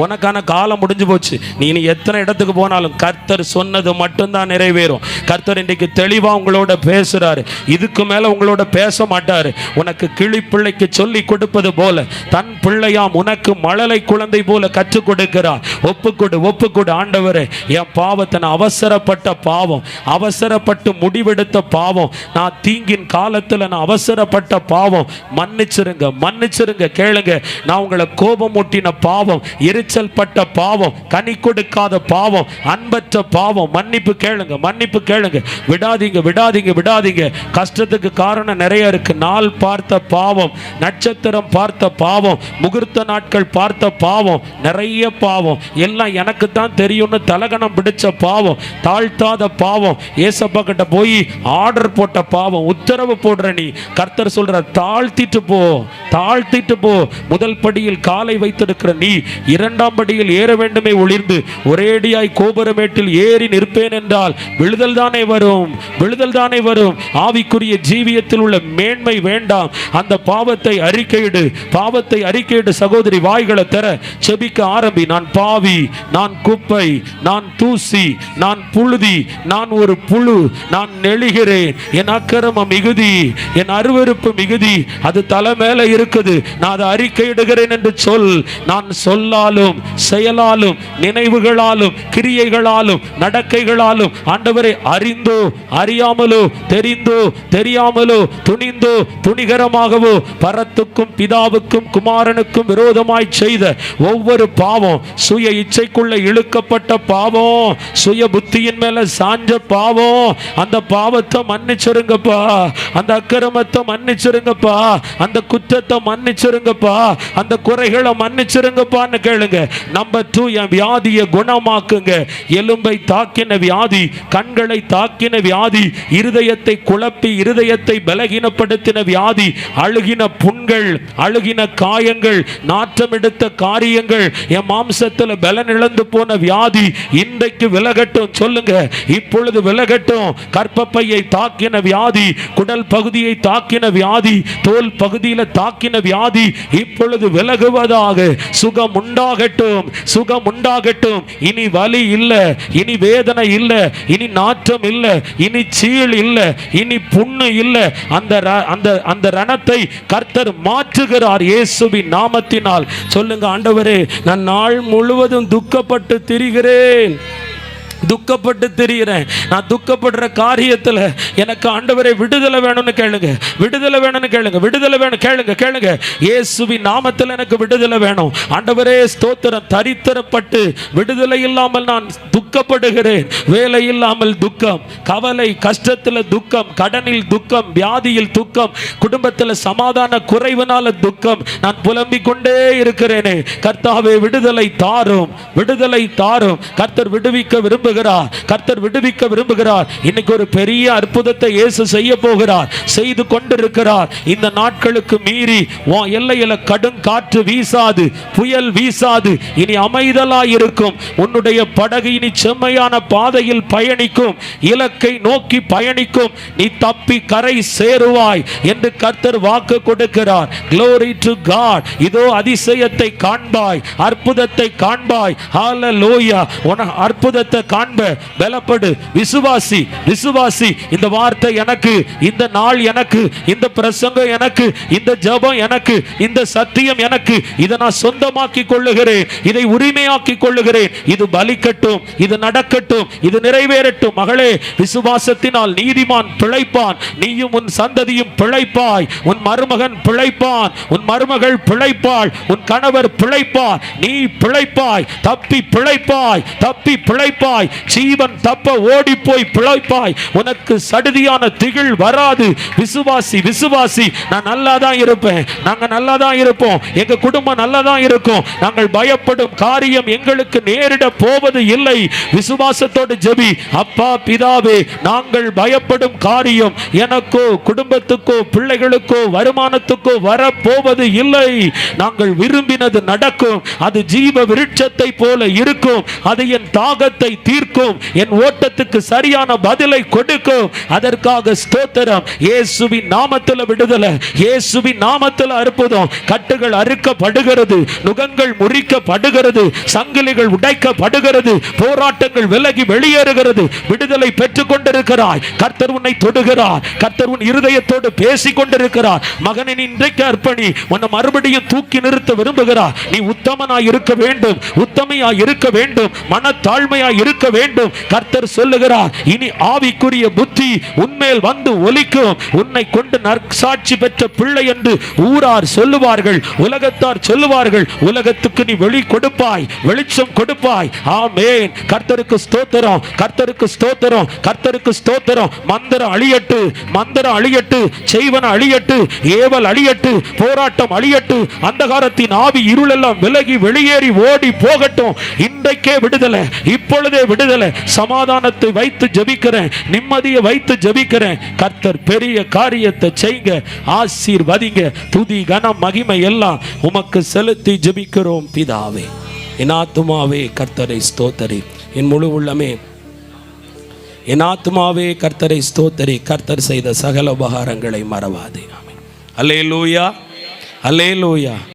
[SPEAKER 1] உனக்கான காலம் முடிஞ்சு போச்சு. நீ எத்தனை இடத்துக்கு போனாலும் கர்த்தர் சொன்னது மட்டும்தான் நிறைவேறும். கர்த்தர் இன்றைக்கு தெளிவா உங்களோட பேசுறாரு. இதுக்கு மேல உங்களோட பேச மாட்டாரு. உனக்கு கிளி பிள்ளைக்கு சொல்லி கொடுப்பது போல தன் பிள்ளையாம் உனக்கு மழலை குழந்தை போல கற்றுக் கொடுக்கிறார். ஒப்புக்கொடு, ஒப்புக்கொடு. ஆண்டவரே, என் பாவத்தை, நான் அவசரப்பட்ட பாவம், அவசரப்பட்டு முடிவெடுத்த பாவம், நான் தீங்கின் காலத்தில் நான் அவசரப்பட்ட பாவம், மன்னிச்சிருங்க, மன்னிச்சிருங்க. கேளுங்க, நான் உங்களை கோபம் ஊட்டின பாவம், எரிச்சல் பட்ட பாவம், கனி கொடுக்காத பாவம், அன்பற்ற பாவம், மன்னிப்பு கேளுங்க, மன்னிப்பு கேளுங்க. விடாதீங்க, விடாதீங்க, விடாதீங்க. கஷ்டத்துக்கு காரணம் நிறைய இருக்கு. நாள் பார்த்த பாவம், நட்சத்திரம் பார்த்த பாவம், முகூர்த்த நாட்கள் பார்த்த பாவம், நிறைய பாவம், எல்லாம் எனக்கு தான் தெரியும்னு தலகணம் பிடிச்ச பாவம், தாழ்த்தாத பாவம், ஏசப்பா கிட்ட போய் ஆர்டர் போட்ட பாவம், உத்தரவு போடுற நீ. கர்த்தர் சொல்ற, தாழ்த்திட்டு போ, தாழ்த்திட்டு போ. முதல் படியில் காலை வைத்திருக்கிற நீ இரண்டாம் படியில் ஏற வேண்டுமே ஒளிர்ந்து ஒரேடியாய் கோபுரமேட்டில் ஏறி நிற்பேன் என்றால் விழுதல் தானே வரும், விழுதல் தானே வரும். ஆவிக்குரிய ஜீவியத்தில் உள்ள மேன்மை வேண்டாம். அந்த பாவத்தை அறிக்கையிடு, பாவத்தை அறிக்கையிடு. சகோதரி, வாய்களை தர செபிக்க ஆரம்பி. நான் பாவி, நான் குப்பை, நான் தூசி, நான் புழுதி, நான் ஒரு புழு, நான் நெளிகிறேன், என் அக்கிரமம் மிகுதி, என் அருவருப்பு மிகுதி, அது தலை மேல இருக்குது, நான் அதை அறிக்கையிடுகிறேன் என்று சொல். நான் சொல்லாலும் செயலாலும் நினைவுகளாலும் கிரியைகளாலும் நடக்கைகளாலும் ஆண்டவரை அறிந்தோ அறியாமலோ தெரிந்தோ தெரியாமலோ துணிந்தோ துணிகரமாகவோ பரத்துக்கும் பிதாவுக்கும் குமாரனுக்கும் விரோதமாய் செய்த ஒவ்வொரு பாவம், சுய இச்சைக்குள்ள இழுக்கப்பட்ட பாவம், சுய புத்தியின் மேல சாஞ்ச பாவம், அந்த பாவத்தை மன்னிச்சிருங்கப்பா, அந்த அக்கிரமத்தை மன்னிச்சிருங்கப்பா, அந்த குற்றத்தை மன்னிச்சிருங்கப்பா, அந்த குறைகளை மன்னிச்சிருங்கப்பான்னு கேளுங்க. நம்பர் 2, என் வியாதியை குணமாக்குங்க. எலும்பை தாக்கின வியாதி, கண்களை தாக்கின வியாதி, இருதயத்தை குழப்பி இருதயத்தை பலகீனப்படுத்தின வியாதி, அழுகின புண்கள், அழுகின காயங்கள், நாற்றம் எடுத்த காரியங்கள், என் மாம்சத்தில் பலன் இழந்து போன வியாதி இன்றைக்கு விலகட்டும். சொல்லுங்க, இப்பொழுது விலகட்டும். கர்ப்பப்பையை தாக்கின வியாதி, குடல் பகுதியை தாக்கின வியாதி, தோல் பகுதியில் தாக்கின வியாதி இப்பொழுது விலகுவதாக. சுகம் உண்டாகட்டும், சுகம் உண்டாகட்டும். இனி வலி இல்லை, இனி வேதனை இல்லை, இனி நாற்றம் இல்லை, இனி சீழ் இல்லை, இனி புண்ணு இல்லை. அந்த ரணத்தை கர்த்தர் மாற்றுகிறார் இயேசுவின் நாமத்தினால். சொல்லுங்க, ஆண்டவரே, நான் நாள் முழுவதும் துக்கப்பட்டு திரிகிறேன், துக்கப்பட்டு தெரிகிறேன். நான் துக்கப்படுற காரியத்தில் எனக்கு ஆண்டவரை விடுதலை வேணும்னு கேளுங்க, விடுதலை வேணும்னு கேளுங்க, விடுதலை வேணும் கேளுங்க, கேளுங்க. இயேசுவின் நாமத்தில் எனக்கு விடுதலை வேணும். ஆண்டவரே ஸ்தோத்திரம். தரித்திரப்பட்டு விடுதலை இல்லாமல் நான் துக்கப்படுகிறேன். வேலை இல்லாமல் துக்கம், கவலை, கஷ்டத்தில் துக்கம், கடனில் துக்கம், வியாதியில் துக்கம், குடும்பத்தில் சமாதான குறைவினால துக்கம். நான் புலம்பிக் கொண்டே இருக்கிறேனே. கர்த்தாவே விடுதலை தாரும், விடுதலை தாரும். கர்த்தர் விடுவிக்க விரும்புகிறார், கர்த்தர் விடுவிக்க விரும்புகிறார். இன்னைக்கு ஒரு பெரிய அற்புதத்தை இயேசு செய்ய போகிறார், செய்து கொண்டிருக்கிறார். இந்த நாட்களுக்கு மீறி உன் எல்லையில கடும் காற்று வீசாது, புயல் வீசாது. இனி அமைதலாய் இருக்கும். உன்னுடைய படகு இனி செம்மையான பாதையில் பயணிக்கும், இலக்கை நோக்கி பயணிக்கும். நீ தப்பி கரை சேருவாய் என்று கர்த்தர் வாக்கு கொடுக்கிறார். Glory to God. இதோ அதிசயத்தை காண்பாய், அற்புதத்தை காண்பாய். ஹalleluya. உன அற்புதத்தை
[SPEAKER 2] காண்ப பலப்படு, விசுவாசி விசுவாசி. இந்த வார்த்தை எனக்கு, இந்த நாள் எனக்கு, இந்த பிரசங்கம் எனக்கு, இந்த ஜெபம் எனக்கு, இந்த சத்தியம் எனக்கு, இதை நான் சொந்தமாக்கி கொள்ளுகிறேன், இதை உரிமையாக்கி கொள்ளுகிறேன். இது பலிக்கட்டும், இது நடக்கட்டும், இது நிறைவேறட்டும். மகளே, விசுவாசத்தினால் நீதிமான் பிழைப்பான், நீயும் உன் சந்ததியும் பிழைப்பாய், உன் மருமகன் பிழைப்பான், உன் மருமகள் பிழைப்பாள், உன் கணவர் பிழைப்பார், நீ பிழைப்பாய், தப்பி பிழைப்பாய், தப்பி பிழைப்பாய், ஜீவன் தப்ப ஓடி போய் பிழைப்பாய். உனக்கு சடுதியான திகில் வராது. விசுவாசி விசுவாசி. நான் நல்லா தான் இருப்பேன், நாங்க நல்லா தான் இருப்போம், எங்க குடும்பம் நல்லா தான் இருக்கும், நாங்கள் பயப்படும் காரியம் எங்களுக்கு நேரிட போவது இல்லை. விசுவாசத்தோடு ஜெபி. அப்பா பிதாவே, நாங்கள் பயப்படும் காரியம் எனக்கோ குடும்பத்துக்கோ பிள்ளைகளுக்கோ வருமானத்துக்கோ வரப்போவது இல்லை. நாங்கள் விரும்பினது நடக்கும், அது ஜீவ விருட்சத்தை போல இருக்கும், அது என் தாகத்தை தீர்க்கும், என் ஓட்டத்துக்கு சரியான பதிலை கொடுக்கும். அதற்காக ஸ்தோத்திரம். இயேசுவின் நாமத்தில் விடுதலை, இயேசுவின் நாமத்தில் அற்புதம். கட்டுகள் அறுக்கப்படுகிறது, நுகங்கள் முறிக்கப்படுகிறது, சங்கிலிகள் உடைக்கப்படுகிறது, போராட்டங்கள் விலகி வெளியேறுகிறது. விடுதலை பெற்றுக் கொண்டிருக்கிறாய். கர்த்தர் உன்னை தொடுகிறார், கர்த்தர் உன் இருதயத்தோடு பேசிக் கொண்டிருக்கிறார். மகனின் இன்றைக்கு அர்ப்பணி, உன்னை மறுபடியும் தூக்கி நிறுத்த விரும்புகிறார். நீ உத்தமனாய் இருக்க வேண்டும், உத்தமையாய் இருக்க வேண்டும், மனத்தாழ்மையாய் இருக்க வேண்டும். கர்த்தர் சொல்லுகிறார், இனி ஆவிக்குரிய புத்தி உன்மேல் வந்து ஒலிக்கும். உன்னை கொண்டு நற்சாட்சி பெற்ற பிள்ளை என்று ஊரார் சொல்லுவார்கள், உலகத்தார் சொல்லுவார்கள். உலகத்துக்கு நீ வெளி கொடுப்பாய், வெளிச்சம் கொடுப்பாய். ஆமென். கர்த்தருக்கு ஸ்தோத்திரம், கர்த்தருக்கு ஸ்தோத்திரம், கர்த்தருக்கு ஸ்தோத்திரம். மந்திரம் அழியட்டு, மந்திரம் அழியட்டு, செய்வன அழியட்டு, ஏவல் அழியட்டு, போராட்டம் அழியட்டு, அந்தகாரத்தின் ஆவி இருளெல்லாம் விலகி வெளியேறி ஓடி போகட்டும். இன்றைக்கே விடுதலை, இப்பொழுதே விடுதலை. சமாதானத்தை வைத்து ஜெபிக்கிறேன், நிம்மதியை வைத்து ஜெபிக்கிறேன். கர்த்தர் பெரிய காரியத்தை செய்யுங்க, ஆசீர்வதிங்க. துதி கனம் மகிமை எல்லாம் உமக்கு செலுத்தி ஜெபிக்கிறோம் பிதாவே. என் ஆத்துமாவே கர்த்தரை ஸ்தோத்தரி, என் முழு உள்ளமே என் ஆத்துமாவே கர்த்தரை ஸ்தோத்தரி, கர்த்தர் செய்த சகல உபகாரங்களை மறவாதே. ஆமென். அல்லேலூயா, அல்லேலூயா.